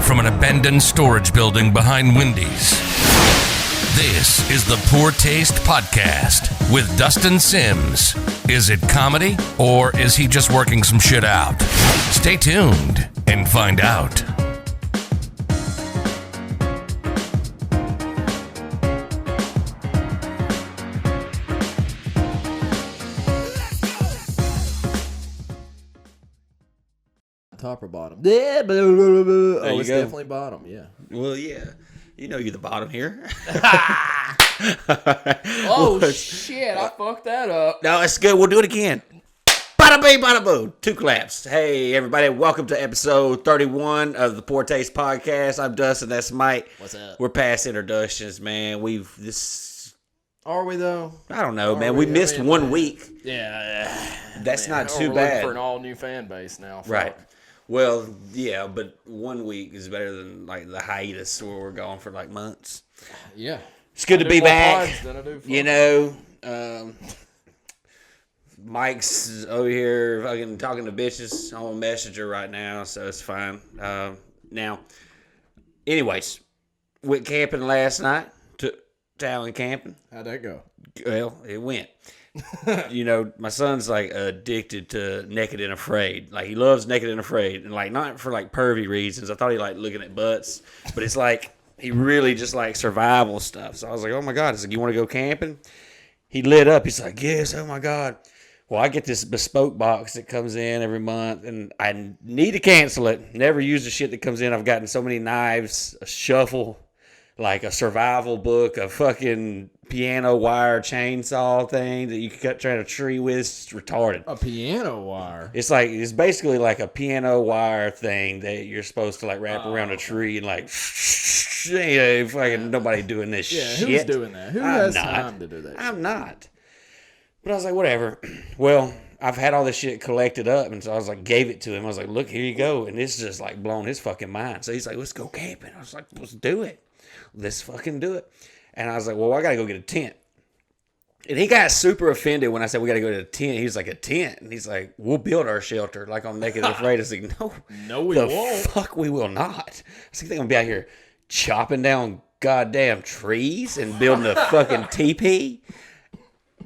from an abandoned storage building behind Wendy's. This is the Poor Taste Podcast with Dustin Sims. Is it comedy or is he just working some shit out? Stay tuned and find out. Top or bottom? Yeah, oh, it's go. definitely bottom. Yeah. Well, yeah. You know you're the bottom here. Oh shit! I fucked that up. No, it's good. We'll do it again. Bada bing, bada boom. 2 claps. Hey, everybody. Welcome to episode 31 of the Poor Taste Podcast. I'm Dustin. That's Mike. What's up? We're past introductions, man. Are we though? I don't know, man. We missed 1 week. Yeah. That's Man, not too we're bad. looking for an all new fan base now. Fuck. Right. Well, yeah, but 1 week is better than like the hiatus where we're gone for like months. Yeah. It's good to be back. Pods than I do You know, Mike's over here fucking talking to bitches on Messenger right now, so it's fine. Now, anyways, went camping last night. Took Talon camping. How'd that go? Well, it went. You know, my son's like addicted to Naked and Afraid. Like he loves Naked and Afraid, and like not for like pervy reasons. I thought he liked looking at butts, but it's like he really just likes survival stuff. So I was like, oh my god, it's like, you want to go camping? He lit up. He's like, yes, oh my god. Well, I get this bespoke box that comes in every month, and I need to cancel it. Never use the shit that comes in. I've gotten so many knives, a shuffle, like a survival book, a fucking piano wire chainsaw thing that you can cut trying a tree with. It's retarded. A piano wire. It's basically like a piano wire thing that you're supposed to like wrap around a tree and like, yeah, fucking nobody doing this shit. Who's doing that? Who has time to do that? I'm not. But I was like, whatever. Well, I've had all this shit collected up, and so I was like, gave it to him. I was like, look, here you go. And this just like blown his fucking mind. So he's like, let's go camping. I was like, let's do it. Let's fucking do it. And I was like, well, I got to go get a tent. And he got super offended when I said we got to go to a tent. He was like, a tent? And he's like, we'll build our shelter like on Naked and Afraid. I was like, no, we won't. Fuck, we will not. I was like, they're going to be out here chopping down goddamn trees and building a fucking teepee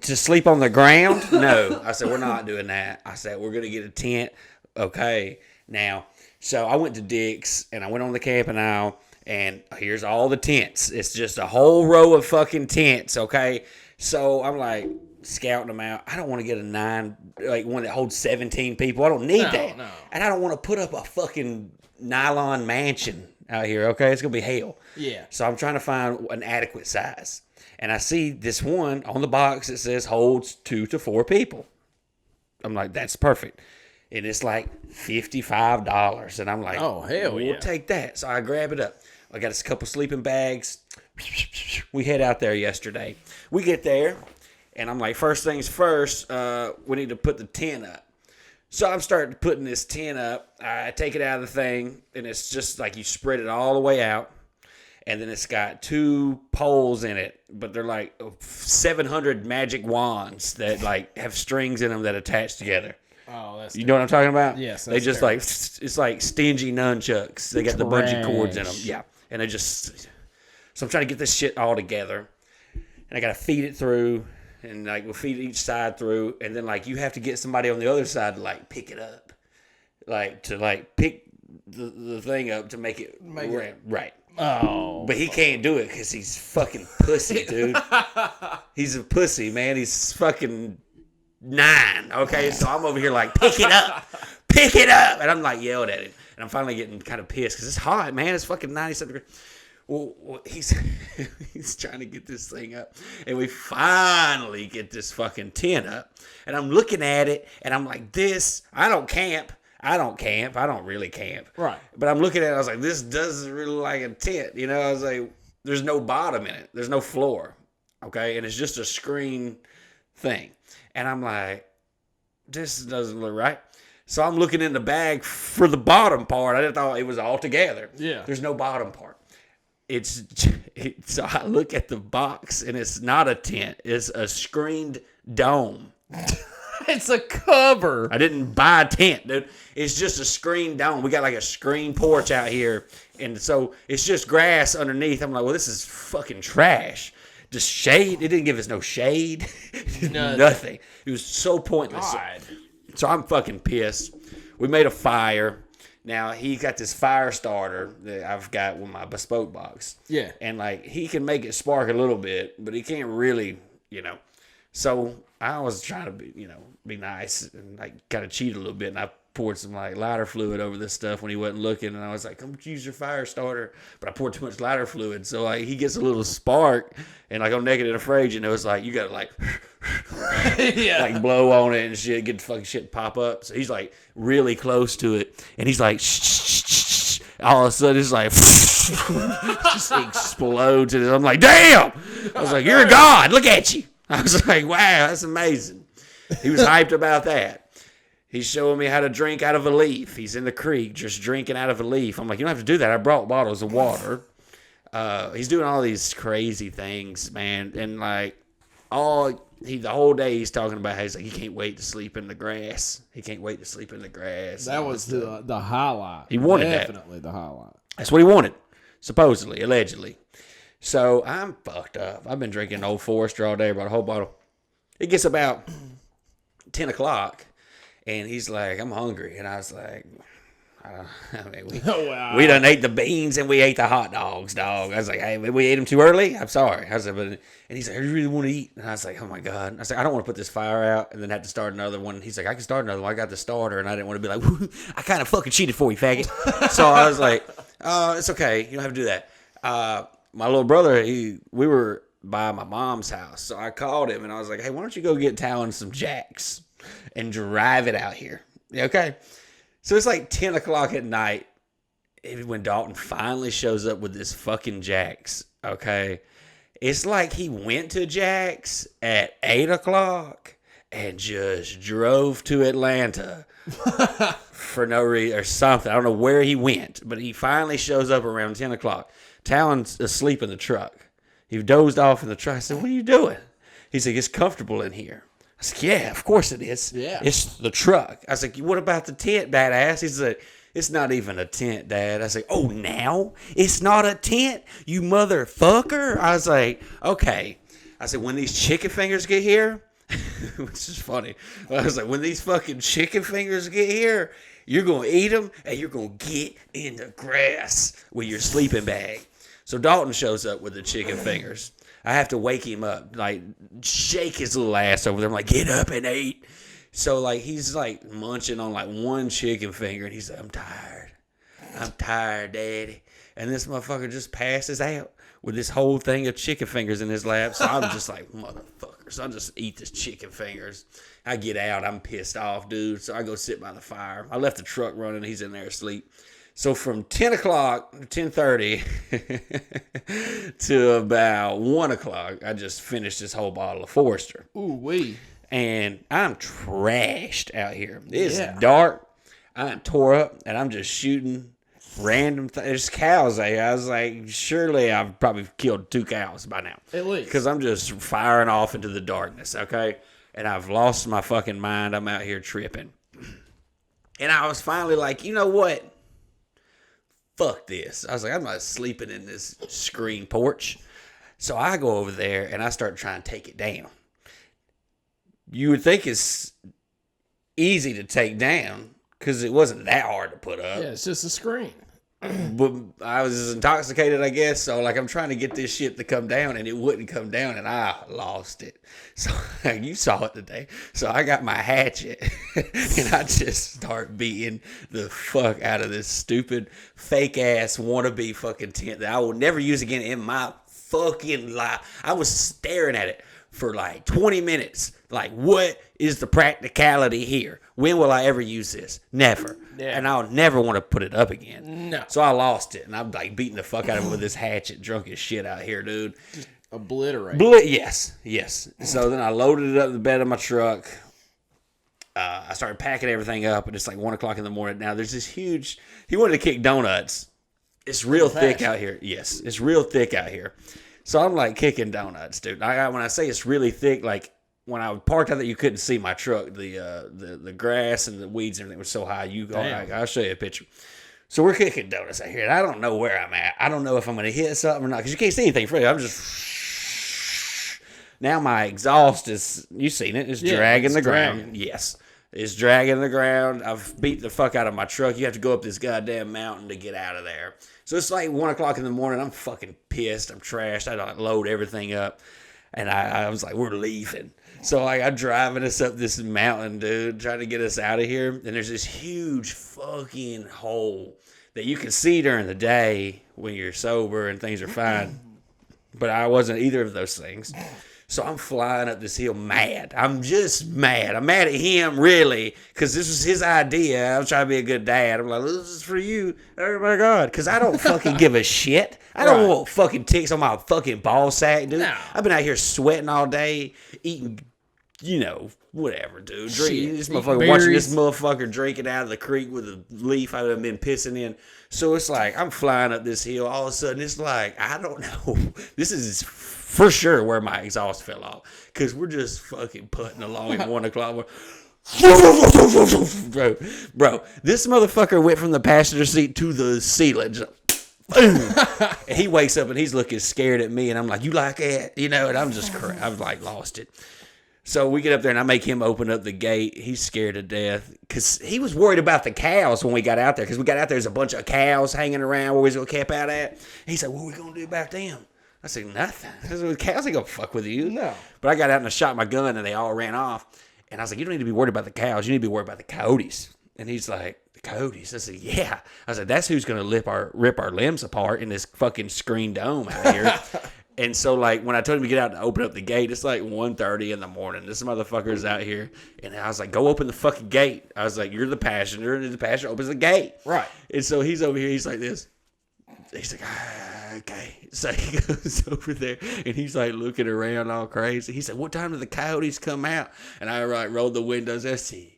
to sleep on the ground? No. I said, we're not doing that. I said, we're going to get a tent. Okay. Now, so I went to Dick's and I went on the camping aisle. And here's all the tents. It's just a whole row of fucking tents, okay? So I'm like scouting them out. I don't want to get one that holds 17 people. I don't need that. No. And I don't want to put up a fucking nylon mansion out here, okay? It's going to be hell. Yeah. So I'm trying to find an adequate size. And I see this one on the box that says holds 2 to 4 people. I'm like, that's perfect. And it's like $55. And I'm like, oh, hell we'll yeah. take that. So I grab it up. I got us a couple sleeping bags. We head out there yesterday. We get there, and I'm like, first things first, we need to put the tent up. So I'm starting putting this tent up. I take it out of the thing, and it's just like you spread it all the way out. And then it's got 2 poles in it, but they're like 700 magic wands that like have strings in them that attach together. Oh, that's you know what I'm talking about? Yes. They just terrible. like, it's like stingy nunchucks. They got the bungee cords in them. Yeah. And they just, so I'm trying to get this shit all together. And I got to feed it through. And like we'll feed each side through. And then like you have to get somebody on the other side to like pick it up. Like to like pick the thing up to make it right. Oh. But he can't do it because he's fucking pussy, dude. He's a pussy, man. He's fucking 9. Okay, so I'm over here like, pick it up. And I'm like yelled at him. And I'm finally getting kind of pissed because it's hot, man. It's fucking 97 degrees. Well, he's trying to get this thing up. And we finally get this fucking tent up. And I'm looking at it, and I'm like, I don't camp. I don't really camp. Right. But I'm looking at it, I was like, this doesn't really like a tent. You know, I was like, there's no bottom in it. There's no floor. Okay? And it's just a screen thing. And I'm like, this doesn't look right. So I'm looking in the bag for the bottom part. I thought it was all together. Yeah. There's no bottom part. So I look at the box, and it's not a tent. It's a screened dome. It's a cover. I didn't buy a tent, dude. It's just a screen dome. We got like a screen porch out here, and so it's just grass underneath. I'm like, well, this is fucking trash. Just shade. It didn't give us no shade. Nothing. It was so pointless. God. So I'm fucking pissed. We made a fire. Now he got this fire starter that I've got with my bespoke box. Yeah. And like he can make it spark a little bit, but he can't really, So I was trying to be nice and like kind of cheat a little bit, and I poured some like lighter fluid over this stuff when he wasn't looking, and I was like, "Come use your fire starter," but I poured too much lighter fluid, so like he gets a little spark, and like on Naked and Afraid, it was like you gotta like, like blow on it and shit, get the fucking shit pop up. So he's like really close to it, and he's like, shh. All of a sudden it's like, just explodes, and I'm like, damn! I was like, you're a god, look at you. I was like, wow, that's amazing. He was hyped about that. He's showing me how to drink out of a leaf. He's in the creek just drinking out of a leaf. I'm like, you don't have to do that. I brought bottles of water. He's doing all these crazy things, man. And like the whole day he's talking about how he's like, he can't wait to sleep in the grass. He can't wait to sleep in the grass. That was the highlight. He wanted Definitely the highlight. That's what he wanted, supposedly, allegedly. So I'm fucked up. I've been drinking Old Forester all day, brought a whole bottle. It gets about 10 o'clock. And he's like, I'm hungry. And I was like, we done ate the beans and we ate the hot dogs, dog. I was like, hey, we ate them too early? I'm sorry. I was like, and he's like, I really want to eat. And I was like, oh my God. I was like, I don't want to put this fire out and then have to start another one. And he's like, I can start another one. I got the starter. And I didn't want to be like, I kind of fucking cheated for you, faggot. So I was like, it's okay. You don't have to do that. My little brother, we were by my mom's house. So I called him and I was like, hey, why don't you go get Talon some Jacks and drive it out here? Okay. So it's like 10 o'clock at night when Dalton finally shows up with this fucking Jacks. Okay. It's like he went to Jacks at 8 o'clock and just drove to Atlanta for no reason or something. I don't know where he went, but he finally shows up around 10 o'clock. Talon's asleep in the truck. He dozed off in the truck. I said, what are you doing? He's like, it's comfortable in here. I said, yeah, of course it is. Yeah. It's the truck. I was like, what about the tent, badass? He said, it's not even a tent, Dad. I was like, oh, now? It's not a tent, you motherfucker? I was like, okay. I said, when these chicken fingers get here, which is funny. I was like, when these fucking chicken fingers get here, you're going to eat them and you're going to get in the grass with your sleeping bag. So Dalton shows up with the chicken fingers. I have to wake him up, like shake his little ass over there. I'm like, get up and eat. So like he's like munching on like one chicken finger, and he's like, I'm tired, Daddy. And this motherfucker just passes out with this whole thing of chicken fingers in his lap. So I'm just like, motherfuckers, I'll just eat this chicken fingers. I get out, I'm pissed off, dude. So I go sit by the fire. I left the truck running. He's in there asleep. So from 10 o'clock, 10:30 to about 1 o'clock, I just finished this whole bottle of Forester. Ooh, wee. And I'm trashed out here. It's dark. I'm tore up, and I'm just shooting random things. There's cows out here. I was like, surely I've probably killed 2 cows by now. At least. Because I'm just firing off into the darkness, okay? And I've lost my fucking mind. I'm out here tripping. And I was finally like, you know what? Fuck this. I was like, I'm not sleeping in this screen porch. So I go over there and I start trying to take it down. You would think it's easy to take down because it wasn't that hard to put up. Yeah, it's just a screen. But I was intoxicated, I guess. So like I'm trying to get this shit to come down and it wouldn't come down and I lost it. So you saw it today. So I got my hatchet and I just start beating the fuck out of this stupid fake ass wannabe fucking tent that I will never use again in my fucking life. I was staring at it for like 20 minutes. Like, what is the practicality here? When will I ever use this? Never. Yeah. And I'll never want to put it up again. No. So I lost it. And I'm like beating the fuck out of it with this hatchet, drunk as shit out here, dude. Just obliterate. Yes. So then I loaded it up in the bed of my truck. I started packing everything up, and it's like 1 o'clock in the morning. Now, there's this huge... He wanted to kick donuts. It's real thick out here. Yes, it's real thick out here. So I'm like kicking donuts, dude. When I say it's really thick, like when I parked out there, you couldn't see my truck. The grass and the weeds and everything was so high. I'll show you a picture. So we're kicking donuts out here, and I don't know where I'm at. I don't know if I'm going to hit something or not, because you can't see anything from it. I'm just... Now my exhaust is... You've seen it. It's dragging the ground. Yes. It's dragging the ground. I've beat the fuck out of my truck. You have to go up this goddamn mountain to get out of there. So it's like 1 o'clock in the morning. I'm fucking pissed. I'm trashed. I don't load everything up. And I was like, we're leaving. So like I'm driving us up this mountain, dude, trying to get us out of here. And there's this huge fucking hole that you can see during the day when you're sober and things are fine. But I wasn't either of those things. So I'm flying up this hill mad. I'm just mad. I'm mad at him, really, because this was his idea. I was trying to be a good dad. I'm like, this is for you. Oh, my God. Because I don't fucking give a shit. I don't want fucking ticks on my fucking ball sack, dude. No. I've been out here sweating all day, eating, whatever, dude. This motherfucker watching this motherfucker drinking out of the creek with a leaf I've been pissing in. So it's like, I'm flying up this hill. All of a sudden, it's like, I don't know. This is for sure where my exhaust fell off. Because we're just fucking putting along at 1 o'clock. Bro, this motherfucker went from the passenger seat to the ceiling. And he wakes up and he's looking scared at me. And I'm like, you like that? And I'm just, I've like lost it. So we get up there and I make him open up the gate. He's scared to death because he was worried about the cows when we got out there. Because we got out there, there's a bunch of cows hanging around where we was going to camp out at. And he said, what are we going to do about them? I said, nothing. The cows ain't going to fuck with you. No. But I got out and I shot my gun and they all ran off. And I was like, you don't need to be worried about the cows. You need to be worried about the coyotes. And he's like, the coyotes? I said, yeah. I said, that's who's going to rip our limbs apart in this fucking screen dome out here. And so, like, when I told him to get out and open up the gate, it's like 1:30 in the morning. This motherfucker's out here. And I was like, go open the fucking gate. I was like, you're the passenger. And the passenger opens the gate. Right. And so he's over here. He's like this. He's like, okay. So he goes over there, and he's, like, looking around all crazy. He said, what time do the coyotes come out? And I, rolled the windows. I said,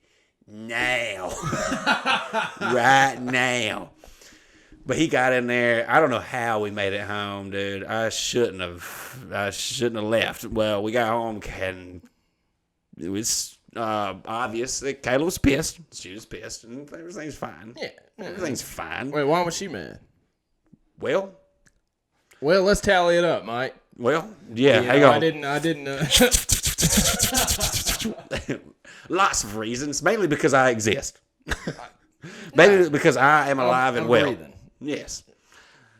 now. Right now. But he got in there. I don't know how we made it home, dude. I shouldn't have left. Well, we got home, and it was obvious that Kayla was pissed. She was pissed, and everything's fine. Yeah. Everything's fine. Wait, why was she mad? Well, let's tally it up, Mike. Well, yeah. Hang on. I didn't. Lots of reasons. Mainly because I exist. Mainly because I am alive and well. Breathing. Yes.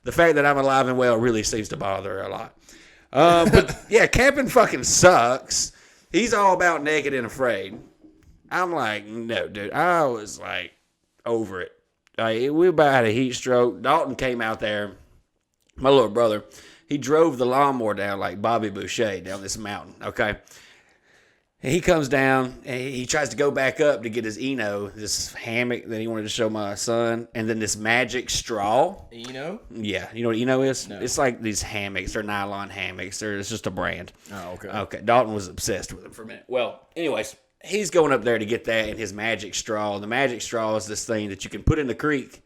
The fact that I'm alive and well really seems to bother her a lot. But, yeah, camping fucking sucks. He's all about naked and afraid. I'm like, no, dude. I was, like, over it. We about had a heat stroke. Dalton came out there. My little brother. He drove the lawnmower down like Bobby Boucher down this mountain, okay? And he comes down, and he tries to go back up to get his Eno, this hammock that he wanted to show my son, and then this magic straw. Eno? Yeah. You know what Eno is? No. It's like these hammocks. They're nylon hammocks. It's just a brand. Oh, okay. Okay. Dalton was obsessed with them for a minute. Well, anyways, he's going up there to get that and his magic straw. And the magic straw is this thing that you can put in the creek,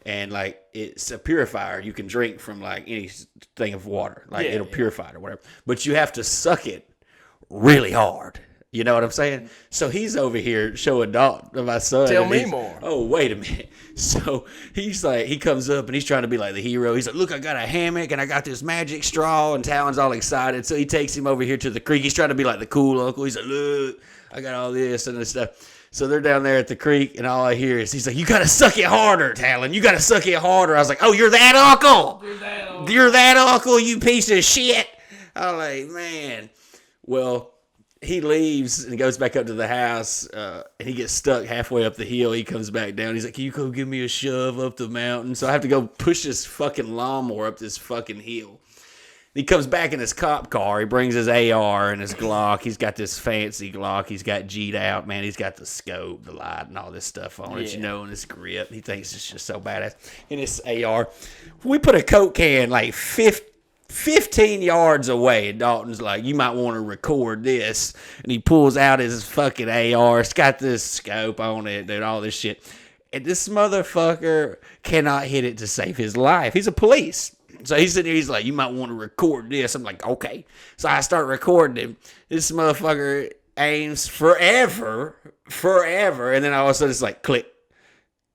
and, like, it's a purifier. You can drink from, like, anything of water. Like, it'll purify it or whatever. But you have to suck it really hard. You know what I'm saying? So he's over here showing Dalton, my son. Tell me more. Oh, wait a minute. So he's like, he comes up and he's trying to be like the hero. He's like, look, I got a hammock and I got this magic straw. And Talon's all excited. So he takes him over here to the creek. He's trying to be like the cool uncle. He's like, look, I got all this and this stuff. So they're down there at the creek, and all I hear is he's like, you got to suck it harder, Talon. You got to suck it harder. I was like, oh, you're that uncle. You're that uncle, you piece of shit. I'm like, man. Well, he leaves and goes back up to the house, and he gets stuck halfway up the hill. He comes back down. He's like, can you go give me a shove up the mountain? So I have to go push this fucking lawnmower up this fucking hill. He comes back in his cop car. He brings his AR and his Glock. He's got this fancy Glock. He's got G'd out, man. He's got the scope, the light, and all this stuff on it, and his grip. He thinks it's just so badass. And his AR. We put a Coke can like 15 yards away, and Dalton's like, you might want to record this. And he pulls out his fucking AR. It's got this scope on it, dude, all this shit. And this motherfucker cannot hit it to save his life. He's a police. So he's sitting there, he's like, you might want to record this. I'm like, okay. So I start recording him. This motherfucker, aims forever, and then all of a sudden it's like click,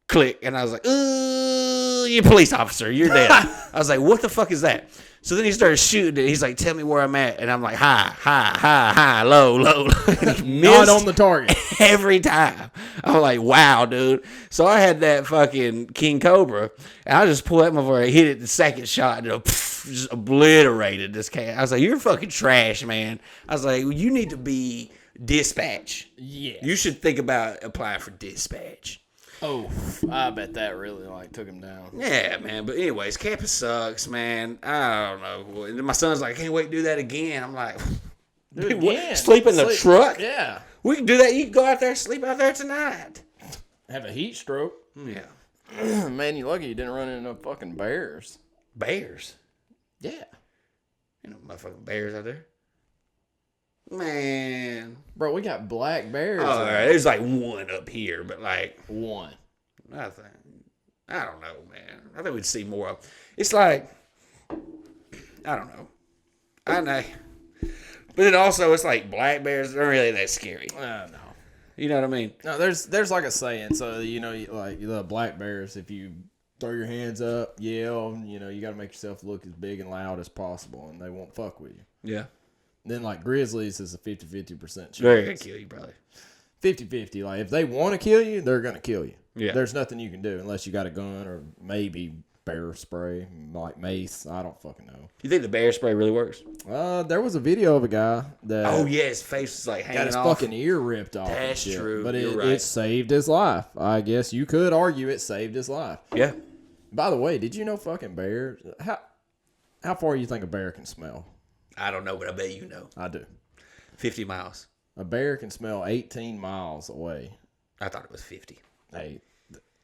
click, and I was like, "Ooh, you police officer, you're dead." I was like, "What the fuck is that?" So then he started shooting, and he's like, "Tell me where I'm at," and I'm like, high, low, low. Not on the target. Every time. I'm like, wow, dude. So I had that fucking King Cobra, and I just pulled that motherfucker, hit it the second shot, and just obliterated this cat. I was like, you're fucking trash, man. I was like, you need to be dispatch. Yeah. You should think about applying for dispatch. Oh, I bet that really took him down. Yeah, man. But anyways, campus sucks, man. I don't know. And my son's like, I can't wait to do that again. I'm like, dude, what? Sleep in the truck? Yeah. We can do that. You can go out there, sleep out there tonight. Have a heat stroke. Yeah. Man, you lucky you didn't run into no fucking bears. Bears? Yeah. You know, motherfucking bears out there. Man. Bro, we got black bears. Oh, there's like one up here, but like one. I don't know, man. I think we'd see more of. It's like, I don't know. I know. But then also, it's like black bears aren't really that scary. No. You know what I mean? No, there's like a saying. So, like the black bears, if you throw your hands up, yell, you got to make yourself look as big and loud as possible, and they won't fuck with you. Yeah. Then, like, grizzlies is a 50-50% chance. They're going to kill you, probably. 50-50. Like, if they want to kill you, they're going to kill you. Yeah. There's nothing you can do unless you got a gun or maybe bear spray, like mace. I don't fucking know. You think the bear spray really works? There was a video of a guy that... Oh, yeah. His face was like hanging got his off. fucking ear ripped off. That's true. But You're right. it saved his life. I guess you could argue it saved his life. Yeah. By the way, did you know fucking bears... How far you think a bear can smell? I don't know, but I bet you know. I do. 50 miles. A bear can smell 18 miles away. I thought it was 50. Hey,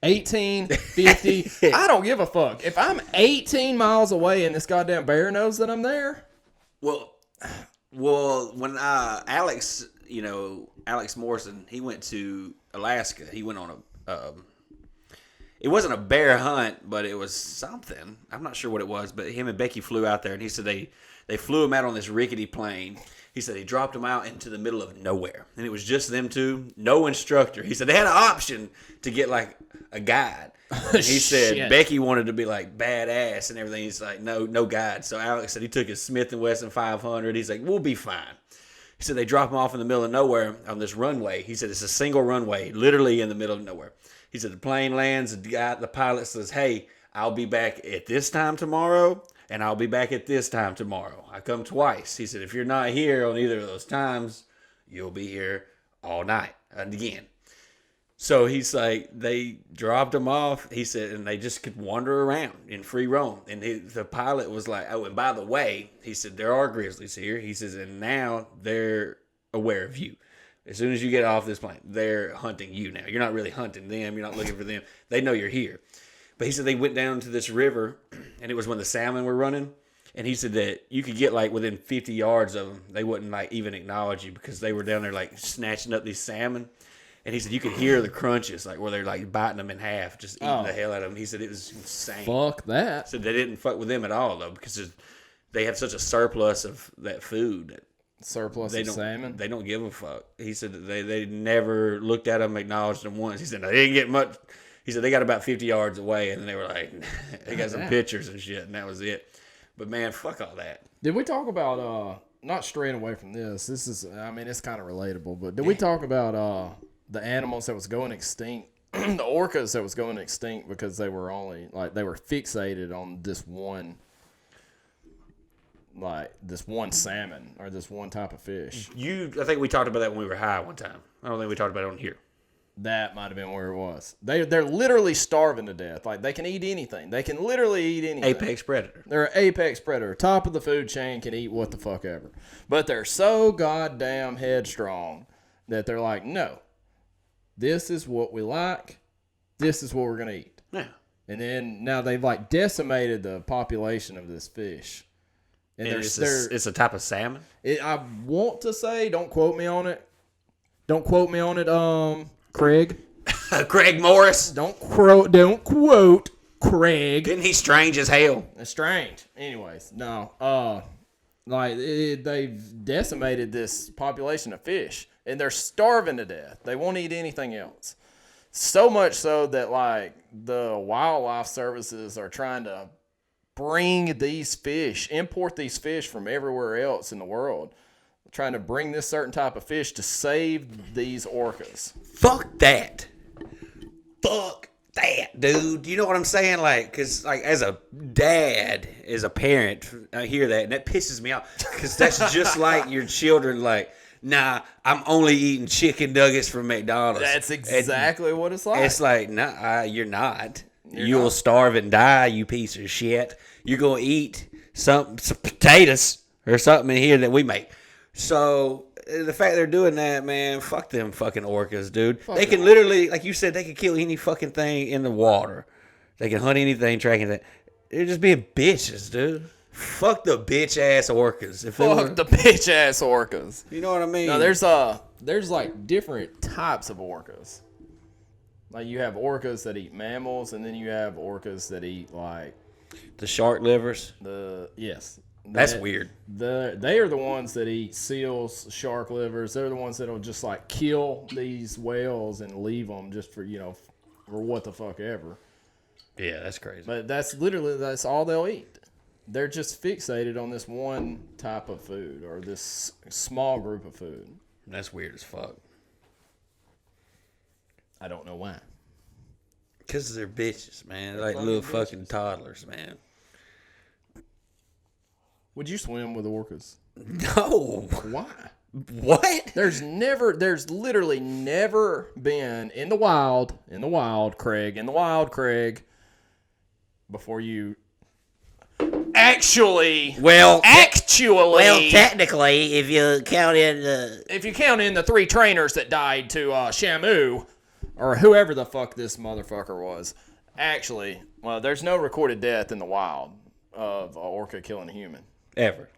18, 50. I don't give a fuck. If I'm 18 miles away and this goddamn bear knows that I'm there. Well, when Alex Morrison, he went to Alaska. He went on it wasn't a bear hunt, but it was something. I'm not sure what it was, but him and Becky flew out there, and he said they flew him out on this rickety plane. He said he dropped them out into the middle of nowhere, and it was just them two, no instructor. He said they had an option to get like a guide. And he said Becky wanted to be like badass and everything. He's like, no guide. So Alex said he took his Smith & Wesson 500. He's like, we'll be fine. He said they drop him off in the middle of nowhere on this runway. He said it's a single runway, literally in the middle of nowhere. He said the plane lands, the pilot says, hey, I'll be back at this time tomorrow, and I'll be back at this time tomorrow. I come twice. He said, if you're not here on either of those times, you'll be here all night. And again. So he's like, they dropped him off, he said, and they just could wander around in free roam. And the pilot was like, oh, and by the way, he said, there are grizzlies here. He says, and now they're aware of you. As soon as you get off this plane, they're hunting you now. You're not really hunting them. You're not looking for them. They know you're here. But he said they went down to this river, and it was when the salmon were running. And he said that you could get like within 50 yards of them. They wouldn't like even acknowledge you because they were down there like snatching up these salmon. And he said you could hear the crunches, like where they're like biting them in half, just eating the hell out of them. He said it was insane. Fuck that. He said they didn't fuck with them at all, though, because they have such a surplus of that food. That surplus of salmon? They don't give a fuck. He said that they never looked at them, acknowledged them once. He said they didn't get much. He said they got about 50 yards away, and then they were like, they got some pictures and shit, and that was it. But, man, fuck all that. Did we talk about, not straying away from this. This is, I mean, it's kind of relatable, but did we talk about the animals that was going extinct, the orcas that was going extinct because they were only, like, they were fixated on this one salmon or this one type of fish? I think we talked about that when we were high one time. I don't think we talked about it on here. That might have been where it was. They're literally starving to death. Like, they can eat anything. They can literally eat anything. Apex predator. They're an apex predator. Top of the food chain, can eat what the fuck ever. But they're so goddamn headstrong that they're like, no, this is what we like. This is what we're going to eat. Yeah. And then now they've like decimated the population of this fish. And it's a type of salmon? I want to say, don't quote me on it. Don't quote me on it, Craig. Craig Morris. Don't quote Craig. Isn't he strange as hell? It's strange. Anyways, no. They've decimated this population of fish and they're starving to death. They won't eat anything else. So much so that like the wildlife services are trying to bring these fish, import these fish from everywhere else in the world, trying to bring this certain type of fish to save these orcas. Fuck that. Fuck that, dude. You know what I'm saying? Like, because like as a dad, as a parent, I hear that and that pisses me off because that's just like your children. Like, nah, I'm only eating chicken nuggets from McDonald's. That's exactly what it's like. It's like, nah, you're not. You're You'll not. starve and die, you piece of shit. You're gonna eat some potatoes or something in here that we make. So the fact they're doing that, man, fuck them fucking orcas, dude. They can literally, like you said, they can kill any fucking thing in the water. They can hunt anything, track anything. They're just being bitches, dude. Fuck the bitch ass orcas. If they were, Fuck the bitch ass orcas. you know what I mean? No, there's like different types of orcas. Like you have orcas that eat mammals, and then you have orcas that eat like the shark livers. yes. That's weird. They are the ones that eat seals, shark livers. They're the ones that'll just like kill these whales and leave them just for for what the fuck ever. Yeah, that's crazy. But that's all they'll eat. They're just fixated on this one type of food or this small group of food. That's weird as fuck. I don't know why. Because they're bitches, man. Like little fucking toddlers, man. Would you swim with orcas? No. Why? What? There's literally never been in the wild, Craig, before you actually, technically, if you count in if you count in the 3 trainers that died to Shamu, or whoever the fuck this motherfucker was, actually, well, there's no recorded death in the wild of an orca killing a human. ever.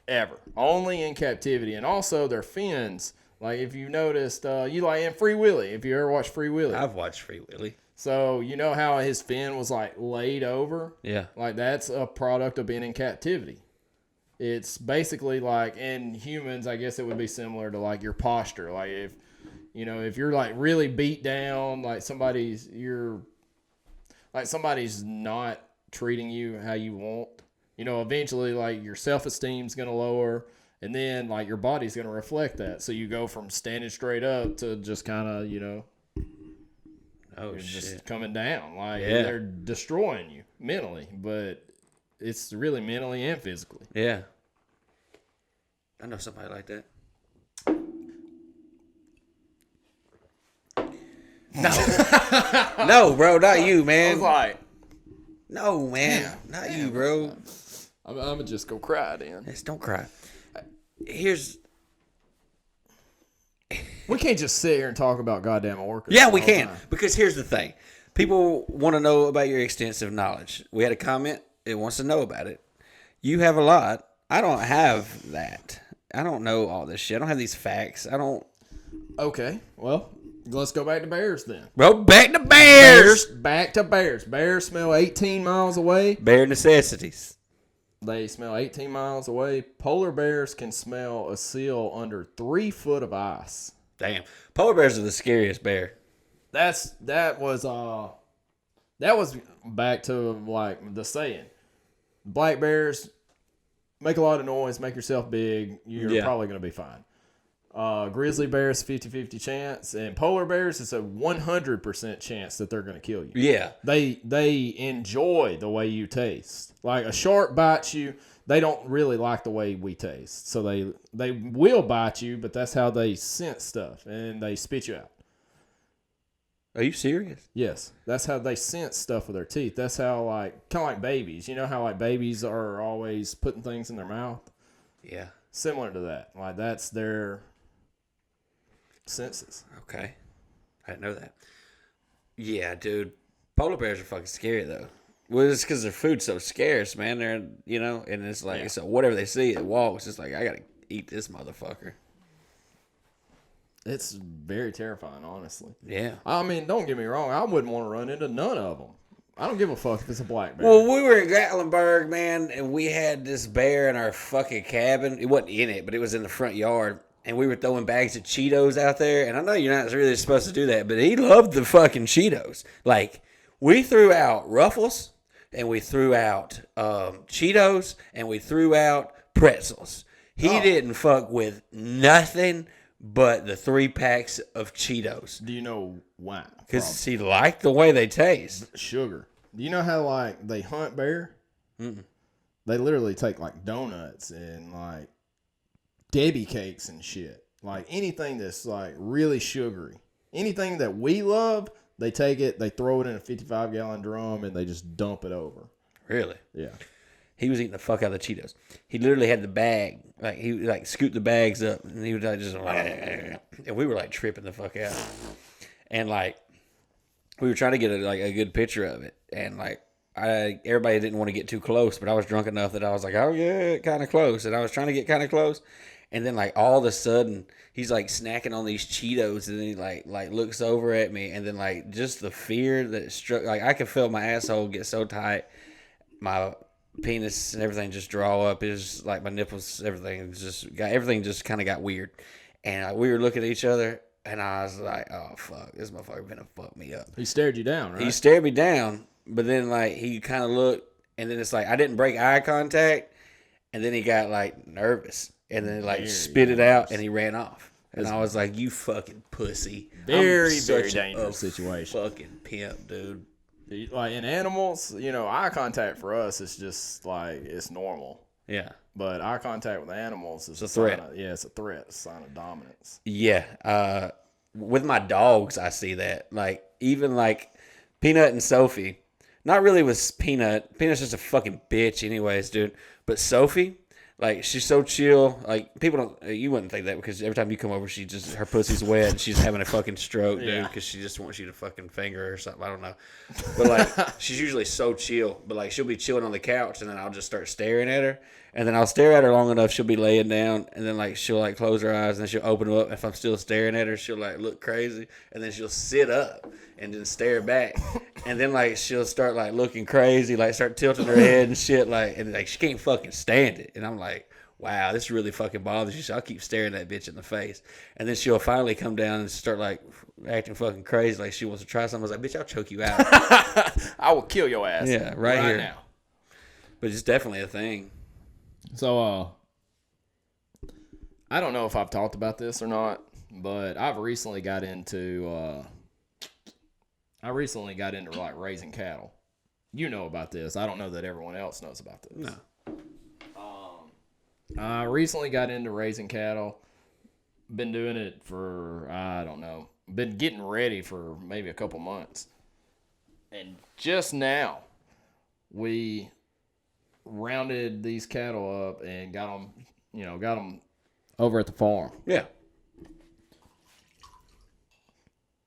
Ever. Only in captivity. And also their fins, like if you noticed, you like in Free Willy, if you ever watched Free Willy. I've watched Free Willy. So you know how his fin was like laid over? Yeah. Like that's a product of being in captivity. It's basically like in humans, I guess it would be similar to like your posture. Like if you're like really beat down, like somebody's not treating you how you want. Eventually, like, your self-esteem's going to lower, and then, like, your body's going to reflect that. So you go from standing straight up to just kind of, just coming down. Like, they're destroying you mentally, but it's really mentally and physically. Yeah. I know somebody like that. No. No, bro, not you, I man. was like, No, man. Not you, bro. I'm going to just go cry then. Just don't cry. We can't just sit here and talk about goddamn orcas. Yeah, we all the can. time. Because here's the thing. People want to know about your extensive knowledge. We had a comment. It wants to know about it. You have a lot. I don't have that. I don't know all this shit. I don't have these facts. I don't. Okay, well, let's go back to bears then. Bro, back to bears. Back to bears. Bears smell 18 miles away. Bear necessities. They smell 18 miles away. Polar bears can smell a seal under 3 foot of ice. Damn. Polar bears are the scariest bear. That was back to like the saying. Black bears make a lot of noise, make yourself big, you're probably going to be fine. Grizzly bears 50-50 chance, and polar bears is a 100% chance that they're going to kill you. Yeah. They enjoy the way you taste. Like a shark bites you, they don't really like the way we taste. So they will bite you, but that's how they sense stuff, and they spit you out. Are you serious? Yes, that's how they sense stuff with their teeth. That's how kind of like babies. You know how like babies are always putting things in their mouth? Yeah. Similar to that. Like that's their senses. Okay. I didn't know that. Yeah, dude. Polar bears are fucking scary, though. Well, it's because their food's so scarce, man. They're, and it's like, so whatever they see, it walks. It's like, I got to eat this motherfucker. It's very terrifying, honestly. Yeah. I mean, don't get me wrong. I wouldn't want to run into none of them. I don't give a fuck if it's a black bear. Well, we were in Gatlinburg, man, and we had this bear in our fucking cabin. It wasn't in it, but it was in the front yard. and we were throwing bags of Cheetos out there. And I know you're not really supposed to do that, but he loved the fucking Cheetos. Like, we threw out Ruffles, and we threw out Cheetos, and we threw out pretzels. He didn't fuck with nothing but the 3 packs of Cheetos. Do you know why? Because he liked the way they taste. Sugar. Do you know how, like, they hunt bear? Mm-mm. They literally take, like, donuts and, like, Debbie cakes and shit. Like, anything that's, like, really sugary. Anything that we love, they take it, they throw it in a 55-gallon drum, and they just dump it over. Really? Yeah. He was eating the fuck out of the Cheetos. He literally had the bag. Like, he would, like, scoop the bags up, and he would, like, just, and we were, like, tripping the fuck out. And, like, we were trying to get, a good picture of it. And, like, everybody didn't want to get too close, but I was drunk enough that I was like, oh, yeah, kind of close. And I was trying to get kind of close. And then, like, all of a sudden, he's, like, snacking on these Cheetos, and then he, like looks over at me, and then, like, just the fear that it struck, like, I could feel my asshole get so tight, my penis and everything just draw up. It was, like, my nipples, everything just kind of got weird. And we were looking at each other, and I was like, oh, fuck, this motherfucker gonna fuck me up. He stared you down, right? He stared me down, but then, like, he kind of looked, and then it's like, I didn't break eye contact, and then he got, like, nervous. And then, like, spit it out, and he ran off. And I was like, you fucking pussy. Very, very dangerous situation. Fucking pimp, dude. Like, in animals, you know, eye contact for us is just, like, it's normal. Yeah. But eye contact with animals is a threat. It's a threat. It's a sign of dominance. Yeah. With my dogs, I see that. Like, even, like, Peanut and Sophie. Not really with Peanut. Peanut's just a fucking bitch anyways, dude. But Sophie... Like, she's so chill. Like, people don't... You wouldn't think that because every time you come over, her pussy's wet and she's having a fucking stroke, dude, because she just wants you to fucking finger her or something. I don't know. But, like, she's usually so chill. But, like, she'll be chilling on the couch, and then I'll just start staring at her. And then I'll stare at her long enough, she'll be laying down, and then, like, she'll, like, close her eyes, and then she'll open them up. If I'm still staring at her, she'll, like, look crazy. And then she'll sit up and then stare back. And then, like, she'll start, like, looking crazy, like, start tilting her head and shit, like, and, like, she can't fucking stand it. And I'm like, wow, this really fucking bothers you, so I'll keep staring that bitch in the face. And then she'll finally come down and start, like, acting fucking crazy, like she wants to try something. I was like, bitch, I'll choke you out. I will kill your ass. Yeah, right here. Now. But it's definitely a thing. So, I don't know if I've talked about this or not, but I've recently got into, like, raising cattle. You know about this. I don't know that everyone else knows about this. No. I recently got into raising cattle. Been doing it for, I don't know, been getting ready for maybe a couple months. And just now, we rounded these cattle up and got them over at the farm. Yeah.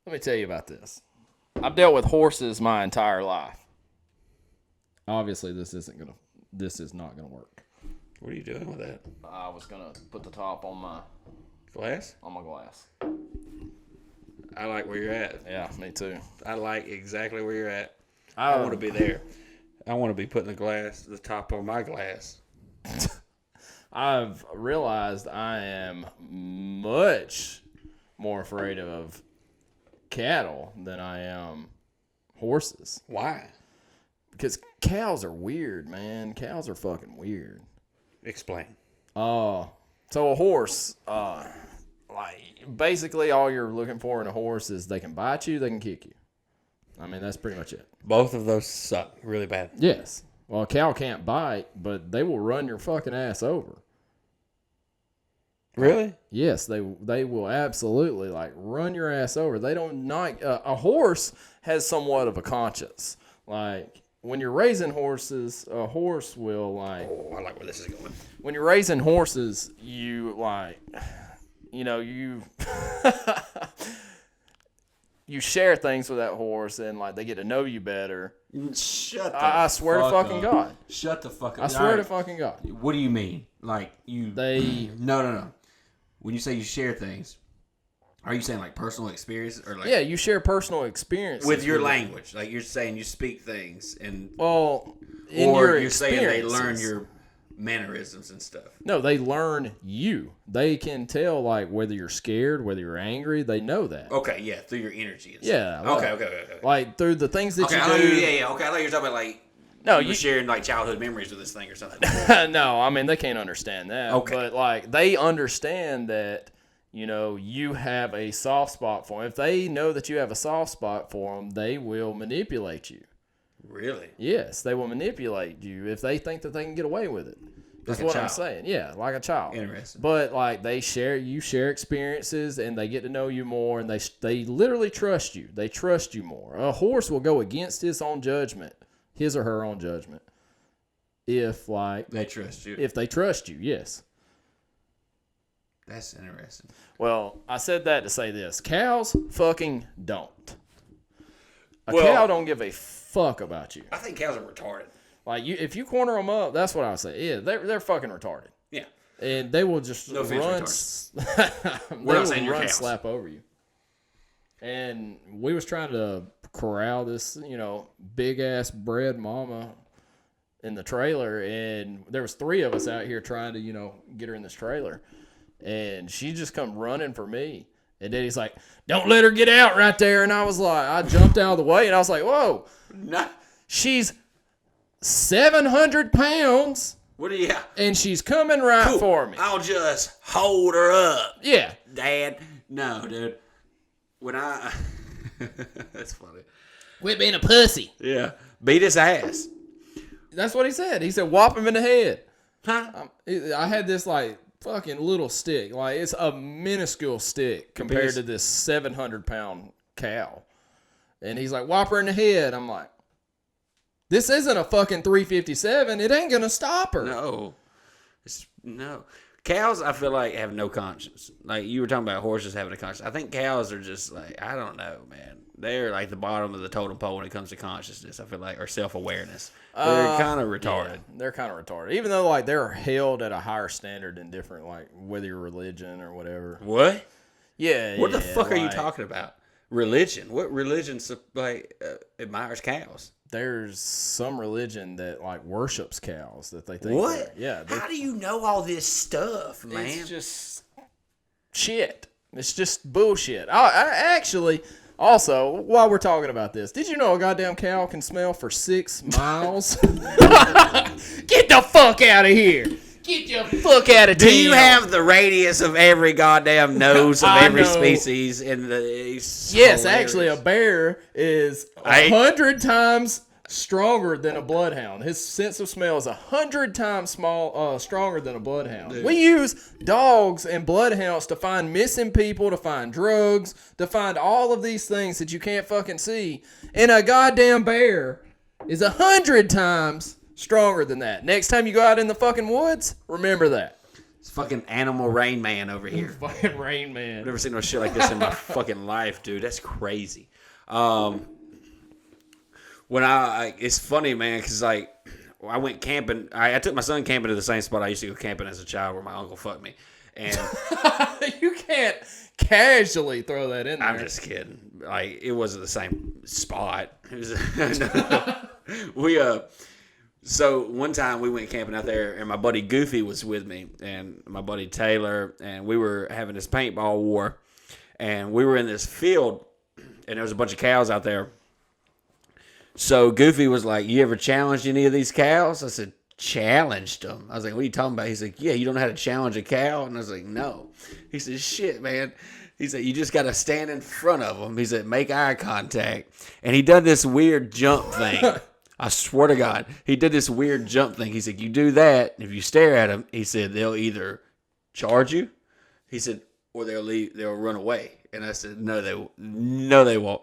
Let me tell you about this. I've dealt with horses my entire life. Obviously, this is not gonna work. What are you doing with that? I was gonna put the top on my glass. I like where you're at. Yeah, me too. I like exactly where you're at. I want to be there. I want to be putting the top on my glass. I've realized I am much more afraid of cattle than I am horses. Why? Because cows are weird, man. Cows are fucking weird. Explain. So a horse, like, basically all you're looking for in a horse is they can bite you, they can kick you. I mean, that's pretty much it. Both of those suck really bad. Yes. Well, a cow can't bite, but they will run your fucking ass over. Really? Yes, they will absolutely, like, run your ass over. They don't a horse has somewhat of a conscience. Like, when you're raising horses, a horse will, like... Oh, I like where this is going. When you're raising horses, you, like... You know, you... you share things with that horse, and, like, they get to know you better. Shut the I swear to fucking God. Shut the fuck up. I swear to fucking God. What do you mean? Like, you... No. When you say you share things... Are you saying like personal experience or like? Yeah, you share personal experiences with your language. Like you're saying, you speak things and. Well, or you're saying they learn your mannerisms and stuff. No, they learn you. They can tell like whether you're scared, whether you're angry. They know that. Okay, yeah, through your energy. And Yeah. stuff. Like, Okay. Like through the things that Okay, you I thought do. Okay, I thought you were talking about like No, you were sharing like childhood memories with this thing or something. No, I mean they can't understand that. Okay. But like they understand that, you know, you have a soft spot for them. If they know that you have a soft spot for them, they will manipulate you. Really? Yes, they will manipulate you if they think that they can get away with it. That's Like a what I'm child. saying. Yeah, like a child. Interesting. But like you share experiences, and they get to know you more, and they literally trust you. They trust you more. A horse will go against his or her own judgment, if They trust you. they trust you. Yes. That's interesting. Well, I said that to say this: cows fucking don't. A Well- cow don't give a fuck about you. I think cows are retarded. Like if you corner them up, that's what I would say. Yeah, they're fucking retarded, Yeah. and they will just No offense, run. We're not saying you're cows. slap over you. And we was trying to corral this, you know, big ass bred mama in the trailer, and there was 3 of us out here trying to, you know, get her in this trailer, and she just come running for me. And Daddy's like, "Don't let her get out right there." And I was like, I jumped out of the way, and I was like, "Whoa, No. she's 700 pounds, What do you? and she's coming right for me." I'll just hold her up, Yeah. Dad. No, dude. When I, that's funny. Quit being a pussy. Yeah. Beat his ass. That's what he said. He said, "Whop him in the head." Huh? I had this like fucking little stick. Like it's a minuscule stick compared to this 700-pound cow. And he's like, "Whop her in the head." I'm like, this isn't a fucking 357. It ain't gonna stop her. No. No. Cows, I feel like, have no conscience. Like, you were talking about horses having a conscience. I think cows are just like, I don't know, man. They're like the bottom of the totem pole when it comes to consciousness, I feel like, or self-awareness. They're kind of retarded. Yeah, they're kind of retarded. Even though like they're held at a higher standard than different, like whether you're religion or whatever. What? Yeah. What the fuck are you like, talking about? Religion? What religion admires cows? There's some religion that like worships cows that they think. What? Yeah. How do you know all this stuff, man? It's just shit. It's just bullshit. I actually, also, while we're talking about this, did you know a goddamn cow can smell for 6 miles? Get the fuck out of here. Get your fuck out of town. Do you have the radius of every goddamn nose of I every know. species in the? Yes, actually, a bear is 100 times stronger than a bloodhound. His sense of smell is 100 times stronger than a bloodhound. Dude. We use dogs and bloodhounds to find missing people, to find drugs, to find all of these things that you can't fucking see. And a goddamn bear is 100 times stronger than that. Next time you go out in the fucking woods, remember that. It's fucking Animal Rain Man over here. Fucking Rain Man. I've never seen no shit like this in my fucking life, dude. That's crazy. When it's funny, man, because like I went camping. I took my son camping to the same spot I used to go camping as a child, where my uncle fucked me. And you can't casually throw that in there. I'm just kidding. Like, it wasn't the same spot. It was So one time we went camping out there, and my buddy Goofy was with me, and my buddy Taylor, and we were having this paintball war, and we were in this field, and there was a bunch of cows out there. So Goofy was like, "You ever challenged any of these cows?" I said, "Challenged them?" I was like, "What are you talking about?" He's like, "Yeah, you don't know how to challenge a cow?" And I was like, "No." He said, "Shit, man." He said, "You just got to stand in front of them." He said, "Make eye contact." And he done this weird jump thing. I swear to God, he did this weird jump thing. He said, "You do that, if you stare at them," he said, "they'll either charge you," he said, "or they'll run away." And I said, no, they won't.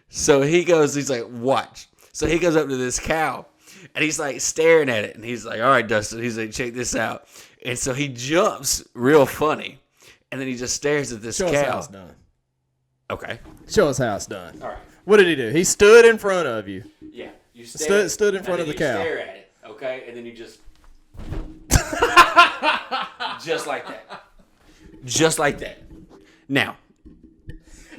So he goes, he's like, "Watch." So he goes up to this cow, and he's like staring at it, and he's like, "All right, Dustin." He's like, "Check this out." And so he jumps real funny, and then he just stares at this Show cow. us how it's done. Okay. Show us how it's done. All right. What did he do? He stood in front of you. Yeah. You Stood in front of the cow. Stare at it, okay, and then you just, just like that, just like that. Now,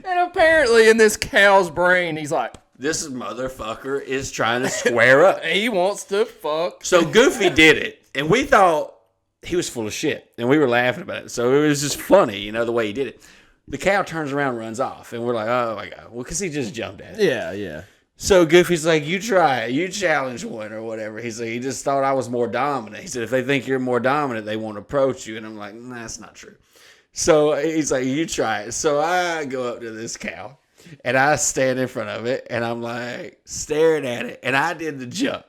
And apparently in this cow's brain, he's like, this motherfucker is trying to square up. He wants to fuck. So Goofy did it, and we thought he was full of shit, and we were laughing about it. So it was just funny, you know, the way he did it. The cow turns around and runs off, and we're like, oh my God. Well, because he just jumped at it. Yeah, yeah. So Goofy's like, you try it. You challenge one or whatever. He's like, he just thought I was more dominant. He said, if they think you're more dominant, they won't approach you. And I'm like, nah, that's not true. So he's like, you try it. So I go up to this cow, and I stand in front of it, and I'm like staring at it, and I did the jump.